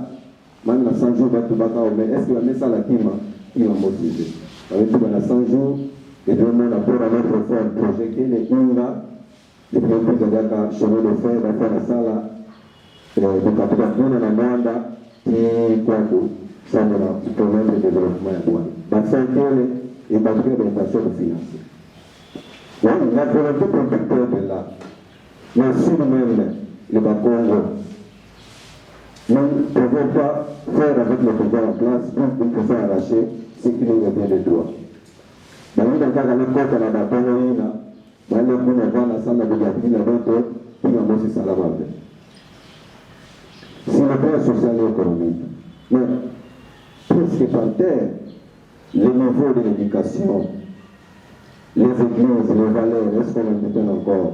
même la 100 jours, mais est-ce que la messe à la Kima, qui va motiver? Avec tout dans 100 jours, et vraiment la pour notre faire un projet qui est le Inga, le premier président de la chemin de fer, la faire la salle, de capitalisme dans la Mwanda, qui quoi que ça me l'a problème de développement à Douane. Dans 5 ans, et battre l'orientation financière. Oui, la volonté protecteur de là, mais si nous-mêmes, le Congo, nous ne pouvons pas faire avec le pouvoir en place pour une personne arrachée ce qui nous revient de droit. Dans le cas de l'époque, on a battu dans le monde, on va la salle de la vie, puis on va aussi salamable. C'est le plan social et économique. Mais, presque par terre, le niveau de l'éducation, les églises, les valeurs, est-ce qu'on en détient encore?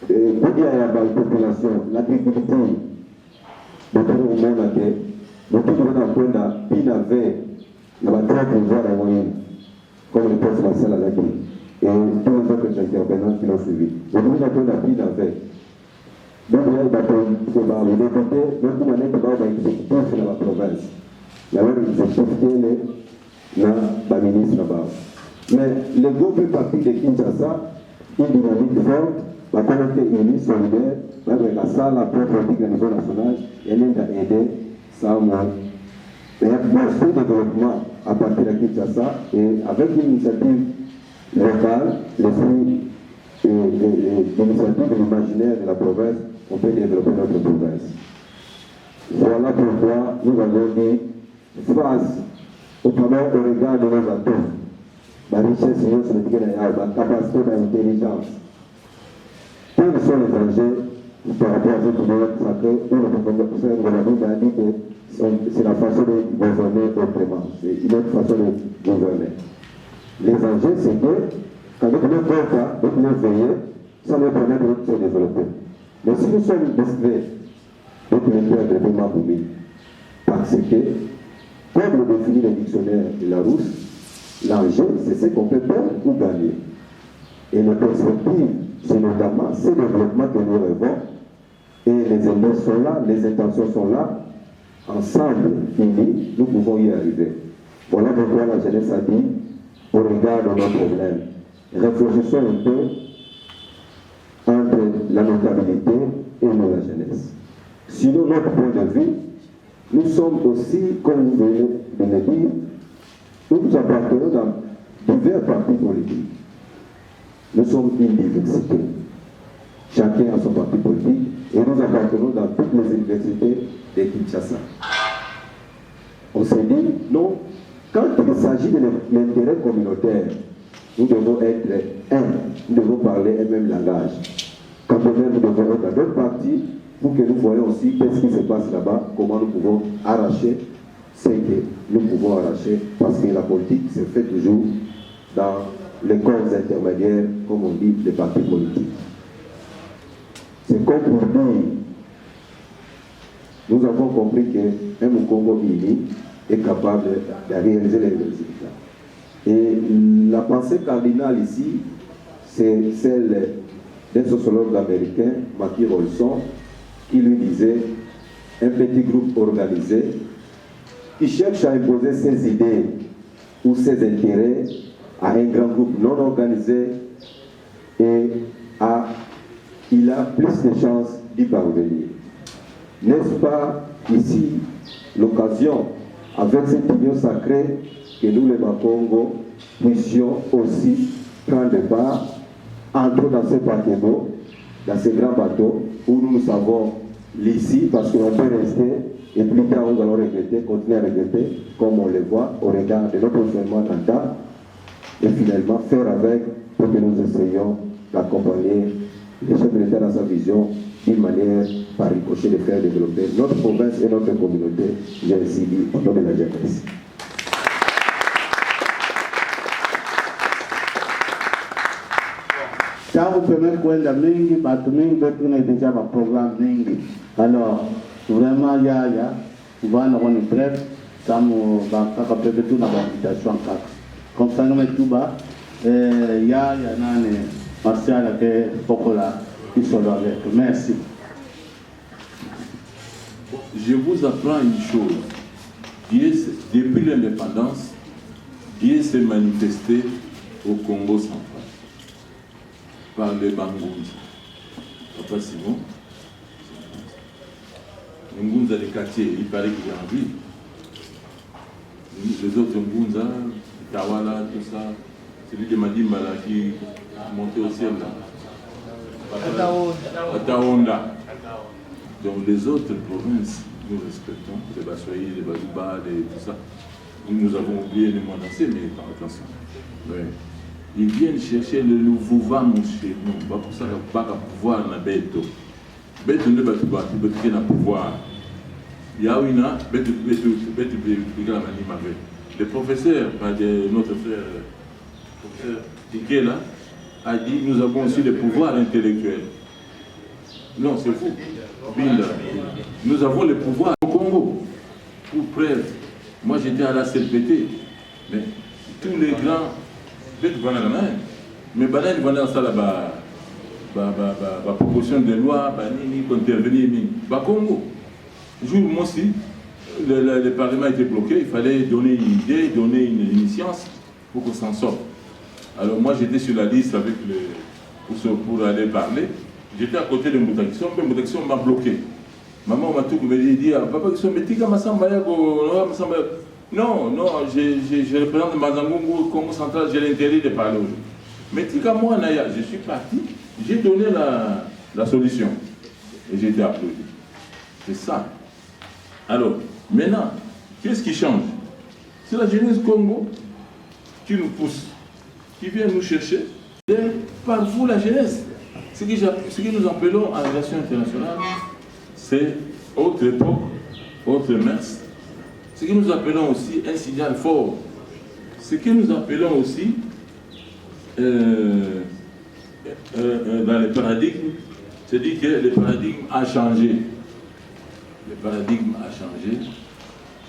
Pour dire à la population, l'agriculture, donc nous sommes à terre, donc nous sommes en train de pinaver la bataille pour voir la moyenne, comme le poste martial à la guerre, et tous les autres intervenants qui l'ont suivi. Donc nous sommes en train de pinaver. Donc il y a des batailles qui vont les députés, donc nous sommes en train d'exécuter dans la province. Il y a l'exécutif la ministre là-bas. Mais le groupe est parti de Kinshasa, une dynamique forte, la communauté unie, solidaire, avec la salle, la propre politique au niveau national, elle a aidé ça au monde. Il y a beaucoup de développement à partir de Kinshasa et avec l'initiative locale, l'initiative de l'imaginaire de la province, on peut développer notre province. Voilà pourquoi nous avons dit face au regard de nos atouts, la richesse la capacité d'intelligence. Quels sont les enjeux par rapport à cette nouvelle sacrée où le gouvernement a dit que c'est la façon de gouverner autrement, c'est une autre façon de gouverner. Les enjeux, c'est que quand nous ne pouvons pas, nous pouvons veiller, ça nous permet de se développer. Mais si nous sommes discrets, nous pouvons faire des développements pour nous. Parce que, comme le définit le dictionnaire de la Rousse, L'enjeu, c'est ce qu'on peut perdre ou gagner. Et la perspective, c'est notamment ce développement que nous rêvons. Et les éléments sont là, les intentions sont là. Ensemble, unis, nous pouvons y arriver. Voilà pourquoi la jeunesse a dit, au regard de nos problèmes, réfléchissons un peu entre la notabilité et nous, la jeunesse. Sinon, notre point de vue, nous sommes aussi, comme vous venez de le dire, nous appartenons dans divers partis politiques. Nous sommes une diversité. Chacun a son parti politique et nous appartenons dans toutes les universités de Kinshasa. On s'est dit, non, quand il s'agit de l'intérêt communautaire, nous devons être un, nous devons parler un même langage. Quand nous devons être dans d'autres partis, pour que nous voyons aussi qu'est-ce qui se passe là-bas, comment nous pouvons arracher ce que nous pouvons arracher, parce que la politique se fait toujours dans les corps intermédiaires, comme on dit, des partis politiques. C'est comme pour nous avons compris qu'un Congo uni est capable de réaliser les résultats. Et la pensée cardinale ici, c'est celle d'un sociologue américain, Matthew Rolson, qui lui disait un petit groupe organisé qui cherche à imposer ses idées ou ses intérêts à un grand groupe non organisé et il a plus de chances d'y parvenir. N'est-ce pas ici l'occasion, avec cette union sacrée, que nous, les Bakongo, puissions aussi prendre part, entrer dans ce paquebot, dans ce grand bateau, où nous savons l'ici, parce qu'on peut rester, et plus tard nous allons regretter, continuer à regretter, comme on le voit au regard de notre gouvernement d'Anta, et finalement faire avec pour que nous essayions d'accompagner le chef de l'État dans sa vision d'une manière par ricochet de faire développer notre province et notre communauté, j'ai ainsi dit, au nom de la jeunesse. Ça vous permet de mingi, déjà un programme mingi. Alors, vraiment, il y a, on va bref, ça m'a fait tout dans l'invitation en quatre. Comme ça, nous mettons tout bas, il y a Martial qui est Pokola, qui sont là avec. Merci. Je vous apprends une chose. Dieu, depuis l'indépendance, Dieu s'est manifesté au Congo central par les Bangounza. Papa Simon, Ngunza des quartiers, il paraît qu'il est en vie. Les autres Ngunza, Tawala, tout ça, celui de Madimbala qui est monté au ciel là. Ataonda. Donc les autres provinces, nous respectons, les Bassoyi, les Badouba, tout ça. Nous avons oublié les Mondassés, mais attention. Ouais. Ils viennent chercher le nouveau vent chez nous. Pas pour ça qu'on pas pouvoir dans Beto. Beto ne va pas pouvoir. Il y a une Beto le professeur, notre frère, professeur Tikela, a dit nous avons aussi le pouvoir intellectuel. Non, c'est fou. Binda. Nous avons le pouvoir au Congo. Pour preuve, moi j'étais à la CLPT, mais tous les grands, mais Banan va dans ça là-bas, la proposition de loi, pour intervenir, Congo. Jour moi aussi, le Parlement était bloqué, il fallait donner une idée, donner une science pour qu'on s'en sorte. Alors moi j'étais sur la liste avec pour aller parler. J'étais à côté de Moutakison, mais Moutakison m'a bloqué. Maman m'a tout dit, papa, non, je représente Mazangungu, Congo central, j'ai l'intérêt de parler aujourd'hui. Mais tika moi, Naya, je suis parti, j'ai donné la solution. Et j'ai été applaudi. C'est ça. Alors, maintenant, qu'est-ce qui change? C'est la jeunesse Congo qui nous pousse, qui vient nous chercher. Et par vous, la jeunesse. Ce que nous appelons en relation internationale, c'est autre époque, autre mœurs. Ce que nous appelons aussi un signal fort. Ce que nous appelons aussi dans le paradigme, c'est-à-dire que le paradigme a changé. Le paradigme a changé.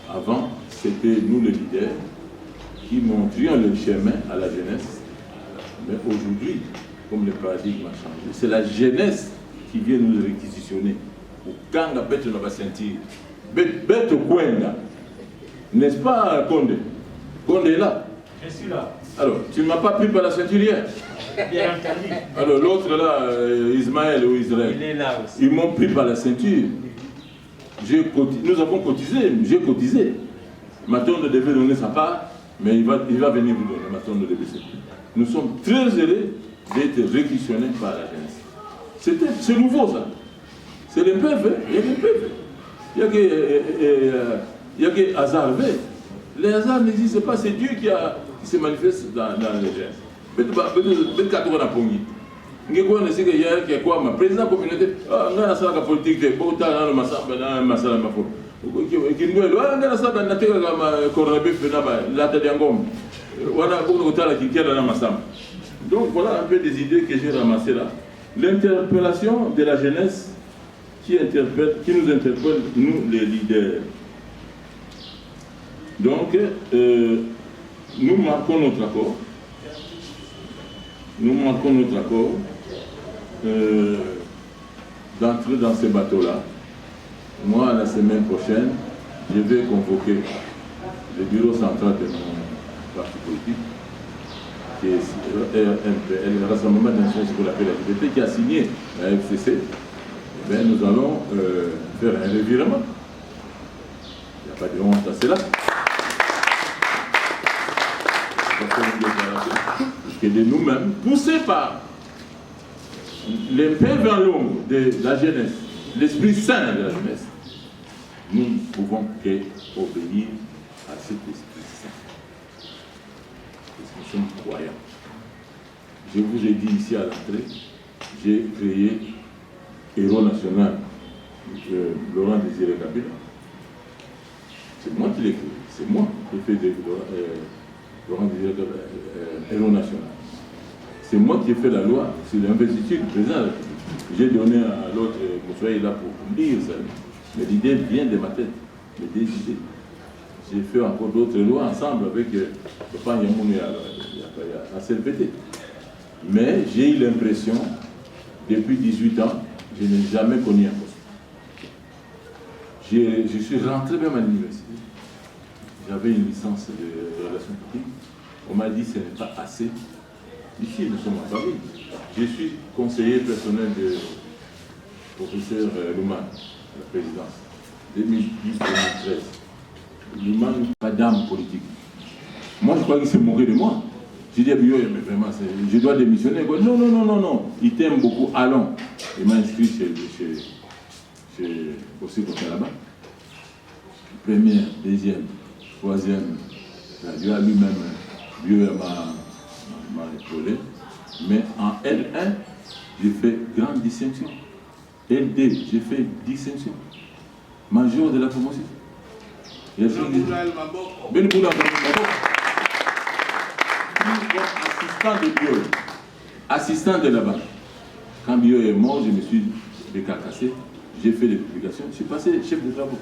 Avant, c'était nous les leaders qui montrions le chemin à la jeunesse. Mais aujourd'hui, comme le paradigme a changé, c'est la jeunesse qui vient nous réquisitionner. Kanga bête na sentir. Bête au Kwenda. N'est-ce pas, Condé? Condé est là. Je suis là. Alors, tu ne m'as pas pris par la ceinture hier? Bien entendu. Alors, l'autre là, Ismaël ou Israël, Il est là aussi. ils m'ont pris par la ceinture. Nous avons cotisé, j'ai cotisé. Matonde devait donner sa part, mais il va venir vous donner, Matonde de BC. Nous sommes très heureux d'être réquisitionnés par la jeunesse. C'est nouveau ça. C'est le peuple, il y a des peuples. Il y a que hasard. Les hasards n'existent pas, c'est Dieu qui se manifeste dans les gens. Peut-être qu'à toi, on a pongi. Il y a quoi, ma président de la communauté, on a la politique, on a la masala, donc voilà un peu des idées que j'ai ramassées là. L'interpellation de la jeunesse qui nous interpelle, nous les leaders. Donc, nous marquons notre accord. Nous marquons notre accord d'entrer dans ce bateau-là. Moi, la semaine prochaine, je vais convoquer le bureau central de mon parti politique, qui est le Rassemblement national pour la paix et la liberté, qui a signé la FCC. Eh bien, nous allons faire un revirement. Il n'y a pas de honte à cela. Que de nous-mêmes, poussés par les pères en l'ombre de la jeunesse, l'esprit saint de la jeunesse, nous ne pouvons qu'obéir à cet esprit saint. Parce que nous sommes croyants. Je vous ai dit ici à l'entrée, j'ai créé Héros national, Laurent Désiré Kabila. C'est moi qui l'ai créé, c'est moi qui ai fait de Laurent Désiré Kabila Héros national. C'est moi qui ai fait la loi sur l'investiture du président de la République. J'ai donné à l'autre, vous soyez là pour lire ça. Mais l'idée vient de ma tête, les deux idées. J'ai fait encore d'autres lois ensemble avec Papa Yamoun et la CLPT. Mais j'ai eu l'impression, depuis 18 ans, je n'ai jamais connu un poste. Je suis rentré même à l'université. J'avais une licence de relations publiques. On m'a dit que ce n'est pas assez. Ici, nous sommes à Paris. Je suis conseiller personnel du professeur Louman, la présidence, 2010-2013. Louman, pas d'âme politique. Moi, je crois qu'il s'est moqué de moi. J'ai dit à Biyo, mais vraiment, je dois démissionner. Non. Il t'aime beaucoup. Allons. Il m'a inscrit chez aussi là-bas. Première, deuxième, troisième. Dieu a lui-même, Dieu m'a épaulé. Mais en L1, j'ai fait grande distinction. L2, j'ai fait distinction. Major de la promotion. Assistant de Bio, assistant de là-bas. Quand Bio est mort, je me suis décarcassé, j'ai fait des publications, je suis passé chef de travaux.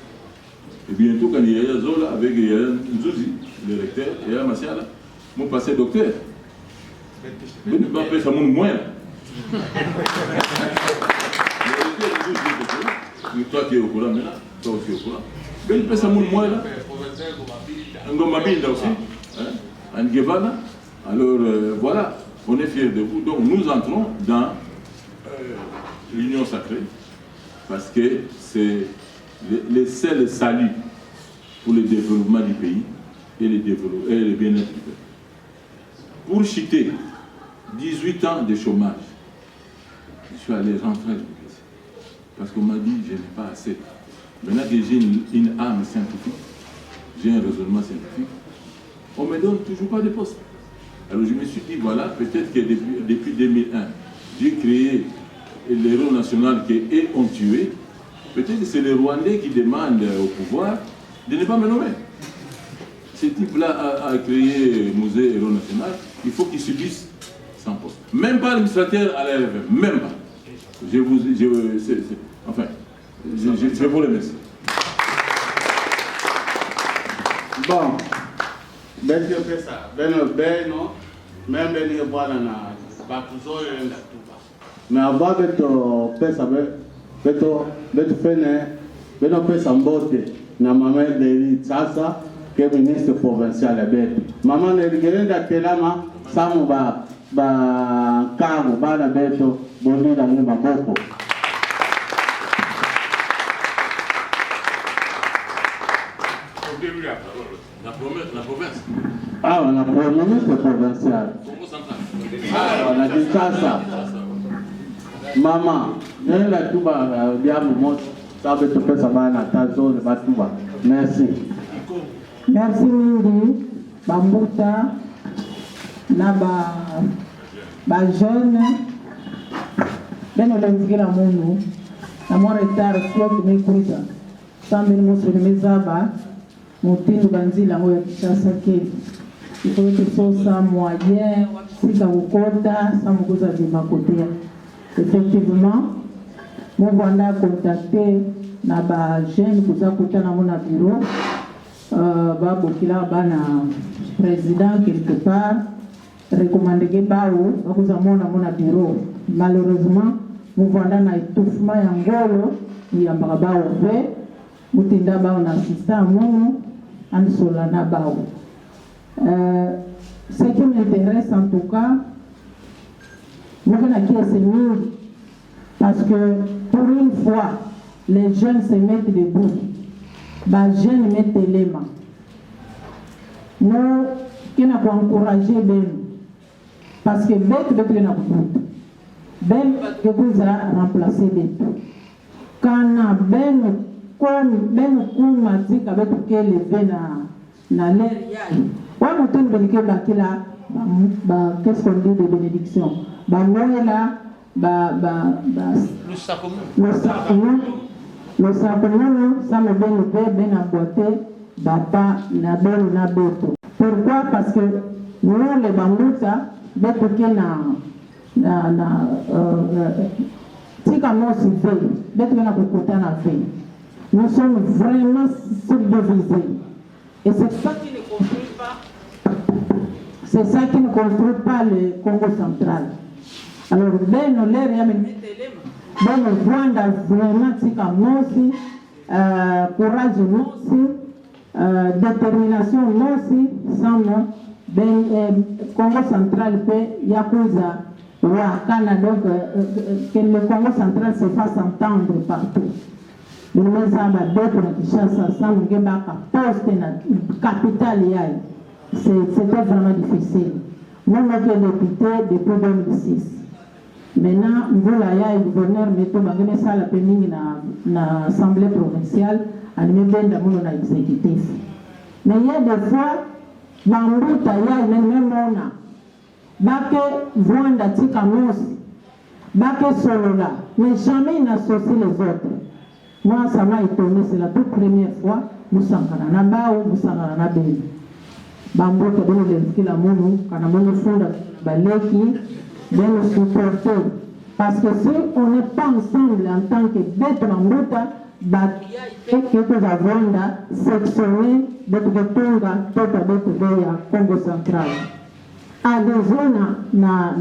Et bientôt, quand il y a Zola avec Nzouzi, le recteur, et là, Massiala, m'ont passé docteur. Je ne peux pas faire ça mon moins. Toi qui es au courant maintenant, toi aussi au courant. Mais il fait ça mon moins là. Ngomabinda aussi. Angevana. Alors voilà, on est fiers de vous. Donc nous entrons dans l'union sacrée parce que c'est le seul salut pour le développement du pays et le bien-être du peuple. Pour citer 18 ans de chômage, je suis allé rentrer à l'université parce qu'on m'a dit que je n'ai pas assez. Maintenant que j'ai une âme scientifique, j'ai un raisonnement scientifique, on ne me donne toujours pas de poste. Alors je me suis dit, voilà, peut-être que depuis 2001, j'ai créé l'héros national qu'eux ont tué. Peut-être que c'est les Rwandais qui demandent au pouvoir de ne pas me nommer. Ce type-là a créé le musée héros national, il faut qu'il subisse sans poste. Même pas l'administrateur à la RFM, même pas. Je vous remercie. Bon, Beti pesa, beno, même beni bwana na batuzo yenda tuba. Mais avant beto pesa beto fene, beno pesa mbote na mama de sasa ke ministre provincial beto. Mama ne gerenda telama samu ba kago bana beto bonida ni maboko. La province. Ah, on a le ministre provincial. Ah, on a dit ça. Maman, ne la tuba diable mot, ça veut te faire ça va na ta zone va tuba. Merci. Merci mingi bambuta na ba jeune beno lenzigira munu na mo retard slot me kuita sambi musu nimezaba mutindo banzila ngoya kishasa ke iko kisosa moyen sika ukota samukuza bimakotea. Effectivement mo vanda contacter na ba jeune kuza kutana mona bureau babo kila bana président quelque part recommandé que bao bakuza mona bureau. Malheureusement mo vanda na étouffement ya ngolo ya mbaba ve mutinda bao na assistant mono ansola na bao. Ce qui m'intéresse en tout cas, parce que pour une fois, les jeunes se mettent debout, les jeunes mettent les mains. Nous, qui n'a pas encouragé Ben, parce que Ben n'a pas vous a remplacé Ben. Quand Ben, comme Matik avec lequel les na l'air yai. Ouais, mon tour de bakila, qu'est-ce qu'on dit de bénédiction? Moela, le sacrement, ça me donne le père, ben emboîté, bapa, na belle, na beto. Pourquoi? Parce que nous, les bambouta, beto tika non si veille, beto na kokota na veille. Nous sommes vraiment subdivisés. Et c'est ça qui ne construit pas. C'est ça qui ne construit pas le Congo central. Alors, ben l'air ya ben Rwanda vraiment tika mosi, courage mosi, détermination mosi, sans ben Congo central peut yakuza wakana donc que le Congo central se fasse entendre partout. Nous avons d'autres qui chassent ensemble, qui poste na capitale yai. C'était vraiment difficile. Moi, je suis député depuis 2006. Maintenant, nous avons le gouverneur Meto Magene Sala Péning na l'Assemblée provinciale, à nous mettre dans l'exécutif. Mais il y a des fois, Bambuta yai, même Mona, Bake Vwanda Tika Mosi, Bake Solola, mais jamais il n'associe les autres. Moi, ça m'a étonné, c'est la toute première fois, nous sommes en Bao, nous sommes en Abel. Bambo, tu as dit que la mono, quand on a fondé Baleki, de nous supporter. Parce que si on n'est pas ensemble en tant que bête Bambota, quelques avonda, sectionné, bête de Tonga, toute bête de Congo central. À des zones, na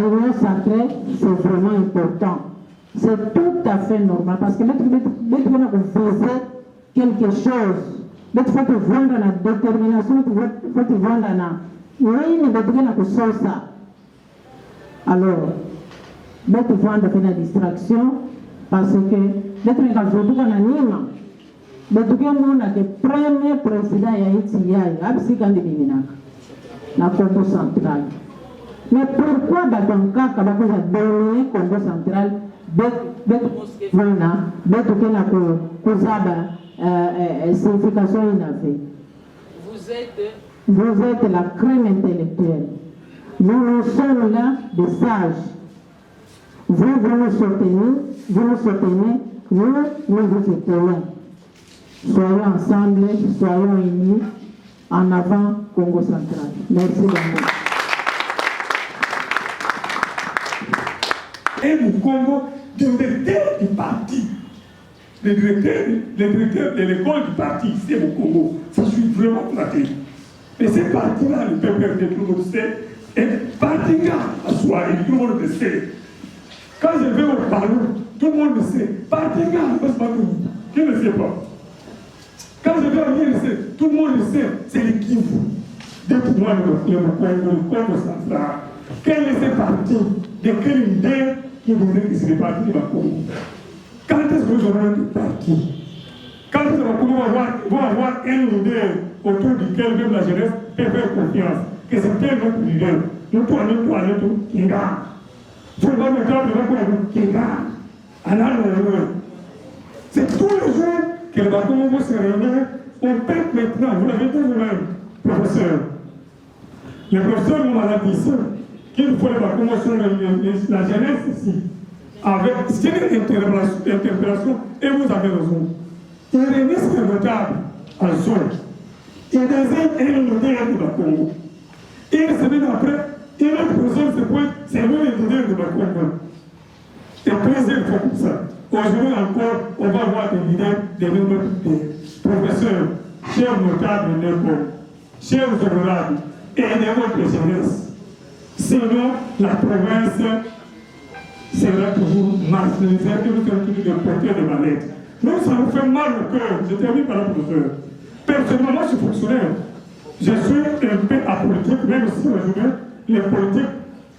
l'union sacrée, c'est vraiment important. C'est tout à fait normal parce que maintenant vous faisiez quelque chose. Il faut que vous ayez la détermination, il faut que vous ayez la alors, il faut que vous ayez la distraction parce que vous ayez le premier président Haïti, la Congo central. Mais pourquoi Babanka a donné le Congo central? Vous êtes la crème intellectuelle. Nous sommes là des sages. Vous nous soutenez, nous vous épaulons. Soyons ensemble, soyons unis, en avant Congo central. Merci beaucoup. Et au Congo, directeur du parti, le directeur de l'école du parti, c'est au Congo. Ça suit vraiment flatté. Mais ces partis-là, le PPRD, tout le monde sait, est fatigant à soi, et tout le monde le sait. Quand je vais au Parlement, tout le monde le sait. Fatigant, qui ne le sait pas? Quand je vais au l'INC, tout le monde le sait, c'est le Kivu. Dites-moi le Congo central. Quel est ce parti? De quelle idée qui vous dit que c'est le parti du Congo? Quand est-ce que vous aurez un parti? Quand est-ce que vont avoir un leader autour duquel même la jeunesse peut faire confiance? Que c'est tel notre leader. Nous, Kinga. Vous le voyez, Kinga. C'est tous les jours que le Congo va se réunir. On pète maintenant, vous l'avez dit vous-même, professeur. Les professeurs nous m'ont dit qu'il faut la promotion de la jeunesse ici. Avec une interpellation, et vous avez raison. Il réunissent les notables en zone. Il désigne un leader du Congo. Une semaine après, il est professeur se pointe, c'est lui le leader du Congo. Et plusieurs fois comme ça. Aujourd'hui encore, on va voir des leaders de notre professeurs, chers notables de l'école, chers honorables, et de votre jeunesse. Sinon, la province sera toujours marginalisée et nous serons toujours des porteurs de mallettes. Nous, ça nous fait mal au cœur. Je termine par la professeur. Personnellement, moi, je suis fonctionnaire. Je suis un peu apolitique, même si aujourd'hui,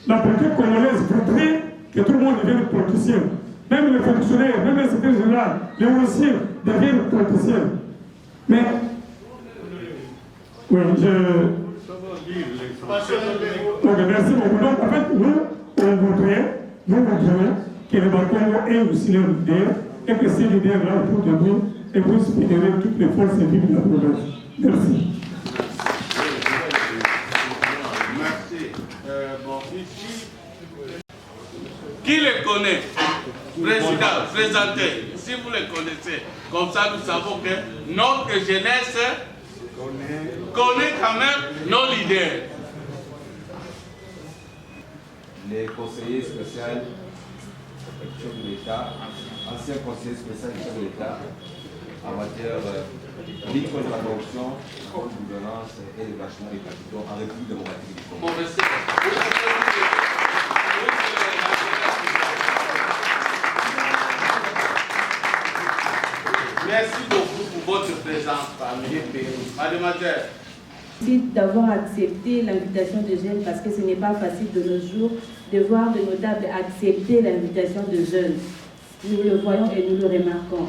la politique congolaise voudrait que tout le monde devienne politicien. Même les fonctionnaires, même les secrétaires généraux, les officiers deviennent politiciens. Mais, oui, ok, merci beaucoup. Donc, en fait, nous voudrions que le Congo ait aussi leur leader et que ces leaders-là autour de nous et puissent fédérer toutes les forces vives de la province. Merci. Merci. Bon, ici, qui les connaît? Président, présentez. Si vous les connaissez, comme ça nous savons que notre jeunesse connaît quand même nos leaders. Les conseillers spéciaux du chef de l'État, ancien conseiller spécial du chef de l'État en matière de lutte contre la corruption, bonne gouvernance et le bâchement des capitaux en République démocratique du Congo. Merci beaucoup pour votre présence parmi les pays. Mademoiselle. Merci d'avoir accepté l'invitation de jeunes parce que ce n'est pas facile de nos jours de voir de notables accepter l'invitation de jeunes. Nous le voyons et nous le remarquons.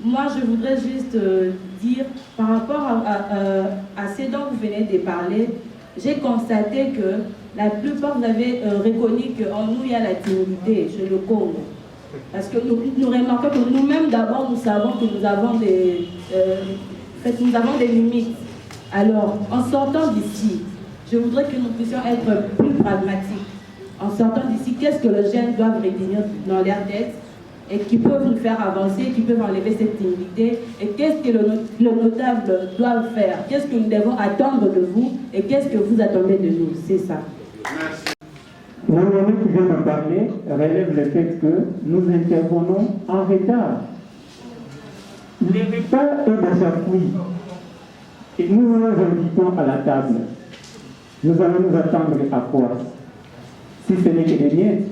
Moi, je voudrais juste dire, par rapport à ce dont vous venez de parler, j'ai constaté que la plupart, vous avez reconnu qu'en nous, il y a la timidité chez le Congo. Parce que nous remarquons que nous-mêmes, d'abord, nous savons que nous avons des limites. Alors, en sortant d'ici, je voudrais que nous puissions être plus pragmatiques. En sortant d'ici, qu'est-ce que les jeunes doivent retenir dans leur tête et qui peuvent nous faire avancer, qui peuvent enlever cette timidité, et qu'est-ce que le notable doit faire, qu'est-ce que nous devons attendre de vous et qu'est-ce que vous attendez de nous. C'est ça. L'homme qui vient de parler relève le fait que nous intervenons en retard. Le repas est déjà cuit. Et nous nous invitons à la table. Nous allons nous attendre à quoi? Si ce n'est que des miettes.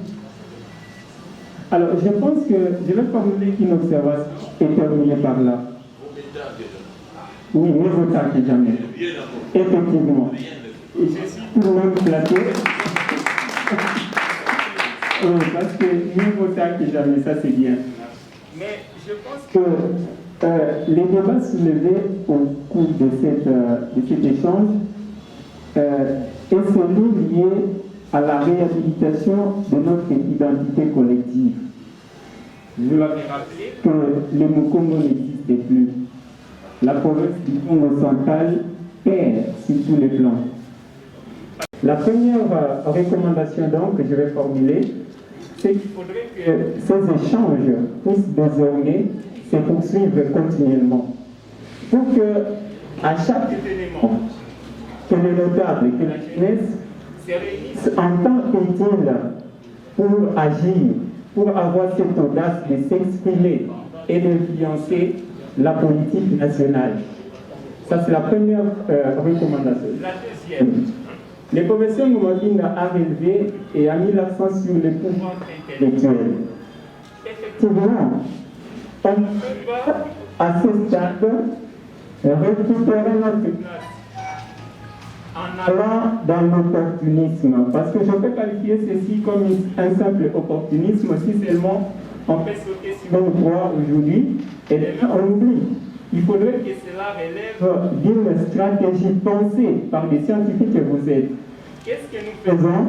Alors, je pense que je vais formuler une observation et terminer par là. Oui, mieux vaut tard que jamais. Effectivement. Et je suis tout le monde flatté. Oui, parce que mieux vaut tard que jamais, ça c'est bien. Mais je pense que les débats soulevés au cours de cet échange est celui lié à la réhabilitation de notre identité collective. Je l'avais rappelé que le Mukongo n'existait plus. La province du Congo central perd sur tous les plans. La première recommandation donc que je vais formuler, c'est qu'il faudrait que ces échanges puissent désormais se poursuivre continuellement. Pour que, à chaque événement, que les notables, que la jeunesse se réunissent en temps utile pour agir, pour avoir cette audace de s'exprimer et d'influencer la politique nationale. Ça, c'est la première recommandation. La deuxième, le professeur Ngoumakina a relevé et a mis l'accent sur le pouvoir intellectuel. Effectivement, on ne peut pas, à ce stade, récupérer notre place en allant dans l'opportunisme. Parce que je peux qualifier ceci comme un simple opportunisme si seulement on peut sauter sur une voie aujourd'hui et demain on oublie. Il faudrait que cela relève d'une stratégie pensée par des scientifiques que vous êtes. Qu'est-ce que nous faisons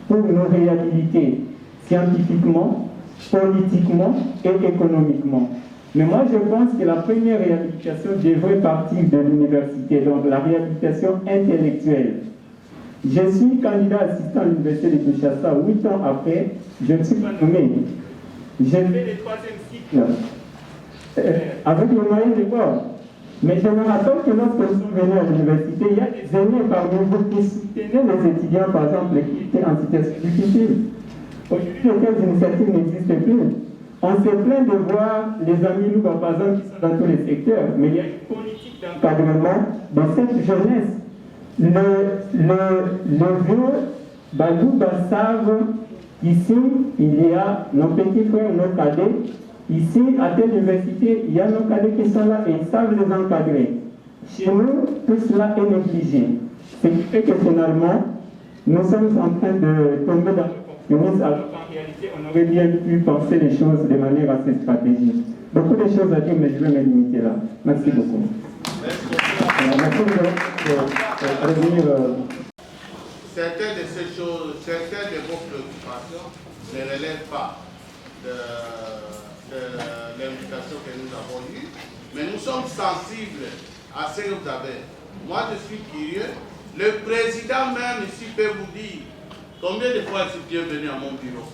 pour nous réhabiliter scientifiquement, politiquement et économiquement? Mais moi, je pense que la première réhabilitation devrait partir de l'université, donc la réhabilitation intellectuelle. Je suis candidat assistant à l'université de Kinshasa 8 ans après, je ne suis pas nommé. J'ai fait le 3e cycle avec le moyen de bord. Mais je me rappelle que lorsque nous sommes venus à l'université, il y a des aînés parmi vous qui soutenaient les étudiants, par exemple, qui étaient en situation difficile. Aujourd'hui, de telles initiatives n'existent plus. On se plaint de voir les amis Louba, par exemple, qui sont dans tous les secteurs, mais il y a une politique d'encadrement de cette jeunesse. Le vieux Balouba savent qu'ici, il y a nos petits frères, nos cadets. Ici, à telle université, il y a nos cadets qui sont là et ils savent les encadrer. Chez nous, tout cela est négligé. Ce qui fait que finalement, nous sommes en train de tomber dans l'opportunisme, alors qu'en réalité, on aurait bien pu penser les choses de manière assez stratégique. Beaucoup de choses à dire, mais je vais me limiter là. Merci beaucoup. Merci de revenir. Certaines de ces choses, certaines de vos préoccupations ne relèvent pas de l'invitation que nous avons eue, mais nous sommes sensibles à ce que vous avez. Moi, je suis curieux. Le président même ici peut vous dire combien de fois est-il bienvenu à mon bureau.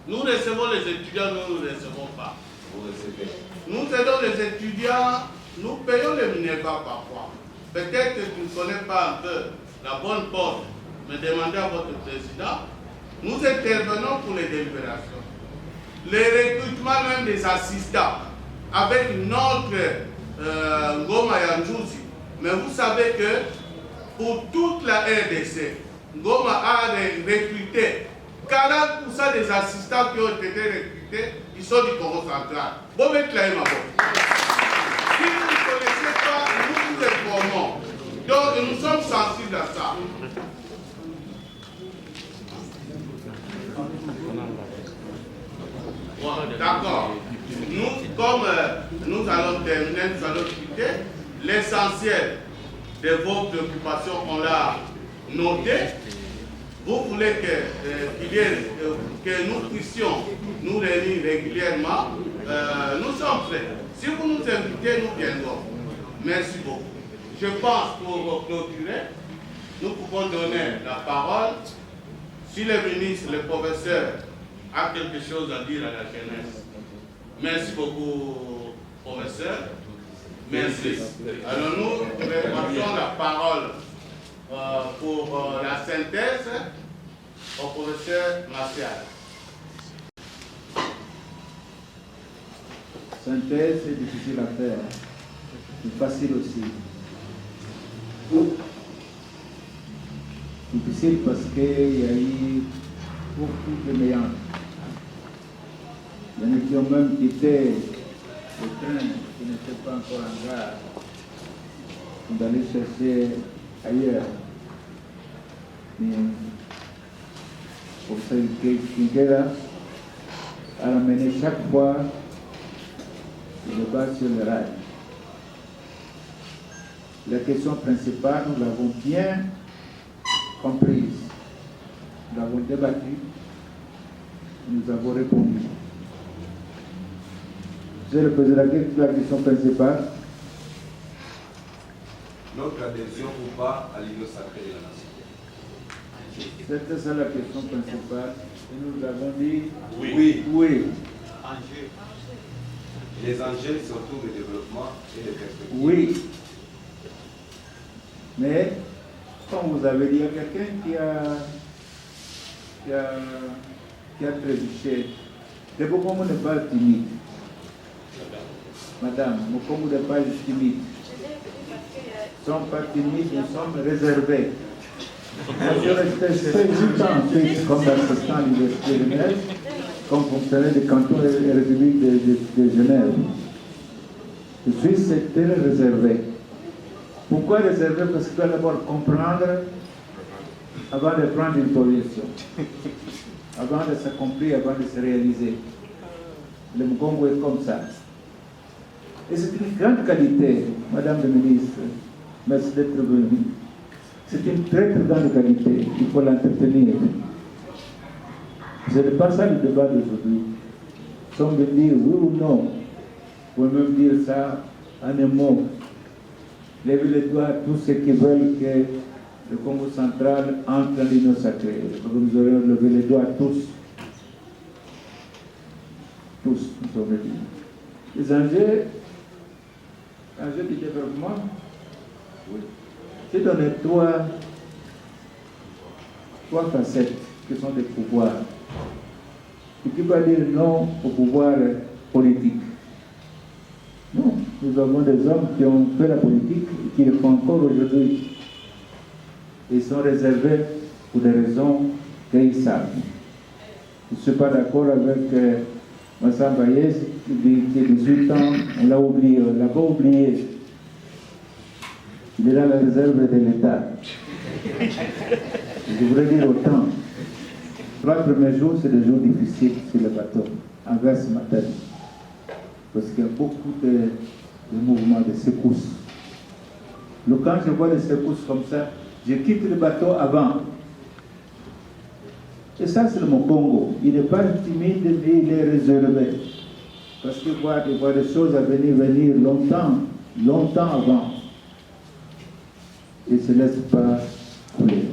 Nous recevons les étudiants, nous ne recevons pas. Nous aidons les étudiants, nous payons les Minerva parfois. Peut-être que vous ne connaissez pas un peu la bonne porte, mais demandez à votre président. Nous intervenons pour les délibérations. Le recrutement même des assistants avec notre Ngoma Yandjouzi. Mais vous savez que pour toute la RDC, Ngoma a recruté 40% des assistants qui ont été recrutés, ils sont du Congo central. Bon, mais clairement, si vous ne connaissez pas, nous vous informons. Donc nous sommes sensibles à ça. D'accord. Nous, comme nous allons terminer, nous allons quitter. L'essentiel de vos préoccupations, on l'a noté. Vous voulez que nous puissions nous réunir régulièrement. Nous sommes prêts. Si vous nous invitez, nous viendrons. Merci beaucoup. Je pense pour clôturer, nous pouvons donner la parole. Si le ministre, le professeur, a quelque chose à dire à la jeunesse. Merci beaucoup, professeur. Merci. Alors nous passons la parole pour la synthèse au professeur Martial. Synthèse, c'est difficile à faire. C'est facile aussi. Difficile parce qu'il y a eu beaucoup de méandres. Il y en a qui ont même quitté le train qui n'était pas encore en gare pour aller chercher ailleurs. Mais pour ça, Kinkela a ramené chaque fois le débat sur le rail. La question principale, nous l'avons bien comprise. Nous l'avons débattue. Nous avons répondu. Je le poser la question principale. Notre adhésion ou pas à l'union sacrée de la nation. C'était ça la question principale. Et nous avons dit oui. Oui. Les enjeux surtout le développement et les perspectives. Oui. Mais, comme vous avez dit, il y a quelqu'un qui a trébuché. C'est pourquoi on n'est pas timide. Madame, pourquoi on n'est pas timide? ne sont pas timides, ils sont réservés. Je restais 8 ans comme assistant à l'Université de Genève, comme fonctionnaire du canton et république de Genève. Je suis très réservé. Pourquoi réservé? Parce qu'il faut d'abord comprendre avant de prendre une position, avant de s'accomplir, avant de se réaliser. Le Mkongo est comme ça. Et c'est une grande qualité, Madame la Ministre, merci d'être venue. C'est une très très grande qualité, il faut l'entretenir. Ce n'est pas ça le débat d'aujourd'hui. Si on veut dire oui ou non, vous pouvez même dire ça en un mot. Levez les doigts à tous ceux qui veulent que le Congo central entre dans l'union sacrée. Vous aurez levé les doigts à tous. Tous, nous aurons dit. Les enjeux du développement, oui. J'ai donné trois facettes qui sont des pouvoirs. Et qui va dire non au pouvoir politique. Non, nous avons des hommes qui ont fait la politique et qui le font encore aujourd'hui. Ils sont réservés pour des raisons qu'ils savent. Je ne suis pas d'accord avec Massamba Yes qui dit qu'il y a 18 ans, on l'a oublié, on ne l'a pas oublié. Il est dans la réserve de l'État. Je voudrais dire autant. 3 premiers jours, c'est des jours difficiles sur le bateau, envers ce matin. Parce qu'il y a beaucoup de mouvements, de secousses. Donc quand je vois des secousses comme ça, je quitte le bateau avant. Et ça, c'est le Congo. Il n'est pas timide, mais il est réservé. Parce qu'il voit des choses à venir longtemps avant. Il ne se laisse pas couler.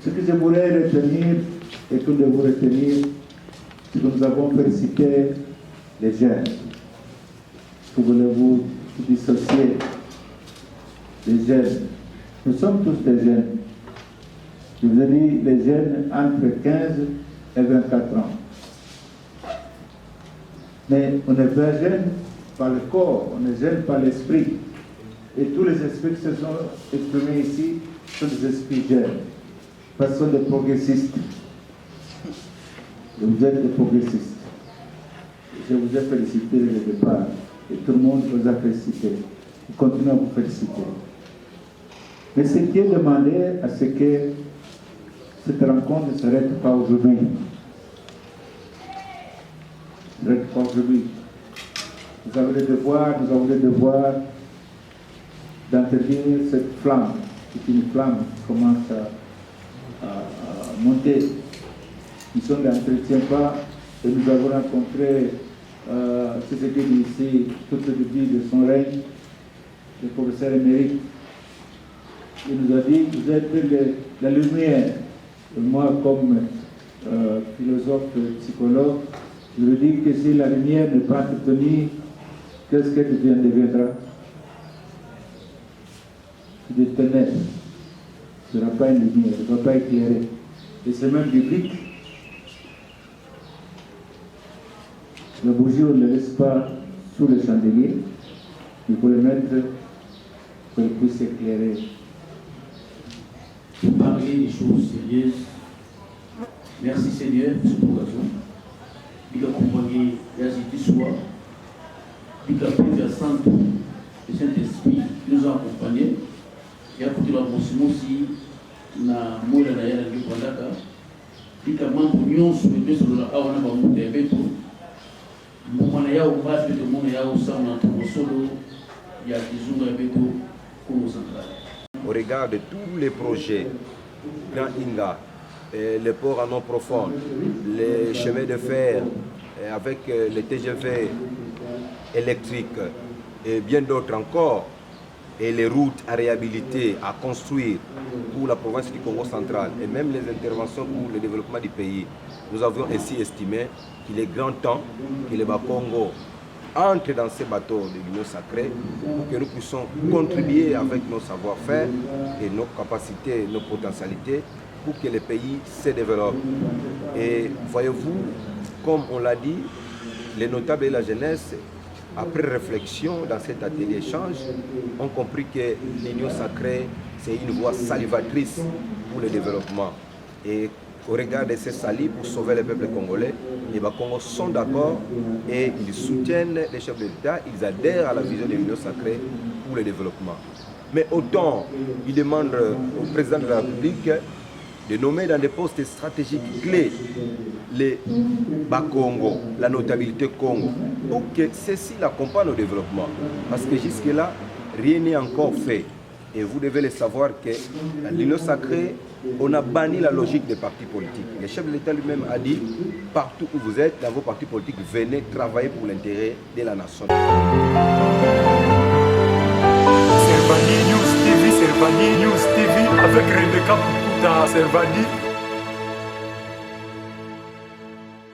Ce que je voulais retenir, et que de vous retenir, c'est que nous avons félicité les jeunes. Que voulez-vous dissocier les jeunes? Nous sommes tous des jeunes. Je vous ai dit les jeunes entre 15 et 24 ans. Mais on n'est pas jeune par le corps, on est jeune par l'esprit. Et tous les esprits qui se sont exprimés ici sont des esprits jeunes. Parce que ce sont des progressistes. Et vous êtes des progressistes. Je vous ai félicité dès le départ. Et tout le monde vous a félicité. Je continue à vous féliciter. Mais ce qui est demandé à ce que cette rencontre ne s'arrête pas aujourd'hui. Ne s'arrête pas aujourd'hui. Nous avons le devoir d'entretenir cette flamme. C'est une flamme qui commence à monter. Nous ne l'entretient pas et nous avons rencontré ce qui dit ici tout le début de son règne, le professeur émérite. Il nous a dit, vous êtes la lumière. Et moi, comme philosophe, psychologue, je lui dis que si la lumière n'est pas entretenue, qu'est-ce qu'elle deviendra? Des ténèbres. Ce ne sera pas une lumière, elle ne va pas éclairer. Et c'est même biblique. La bougie, on ne la laisse pas sous le chandelier. Il faut le mettre pour qu'elle puisse éclairer. Pour parler des choses sérieuses, merci Seigneur pour cette occasion. Il a accompagné Yaziti Soua. Il a pris la santé du Saint-Esprit qui nous a accompagnés. Il a coûté la bonne aussi. Na mola na yala ndio kwandaka pika mambo nyonso ebeso la awana ba munde ebeto mwana yao basi de mwana yao sama solo ya kizunga ebeto Congo central. Au regard de tous les projets Grand Inga, les ports en eau profonde, les chemins de fer avec les TGV électriques et bien d'autres encore, et les routes à réhabiliter, à construire pour la province du Congo central et même les interventions pour le développement du pays, nous avions ainsi estimé qu'il est grand temps que le Bas-Congo entre dans ces bateaux de l'Union sacrée pour que nous puissions contribuer avec nos savoir-faire et nos capacités, nos potentialités pour que le pays se développe. Et voyez-vous, comme on l'a dit, les notables et la jeunesse après réflexion dans cet atelier échange, ont compris que l'Union sacrée, c'est une voie salivatrice pour le développement. Et au regard de ces salis pour sauver le peuple congolais, les Congos sont d'accord et ils soutiennent les chefs de l'État, ils adhèrent à la vision de l'Union sacrée pour le développement. Mais autant, ils demandent au président de la République de nommer dans des postes stratégiques clés les Bakongo, la notabilité Congo, pour que ceci l'accompagne au développement. Parce que jusque-là, rien n'est encore fait. Et vous devez le savoir que l'Union sacrée, on a banni la logique des partis politiques. Le chef de l'État lui-même a dit, partout où vous êtes, dans vos partis politiques, venez travailler pour l'intérêt de la nation. Servani News TV, avec Rebecca Pukuta Servani.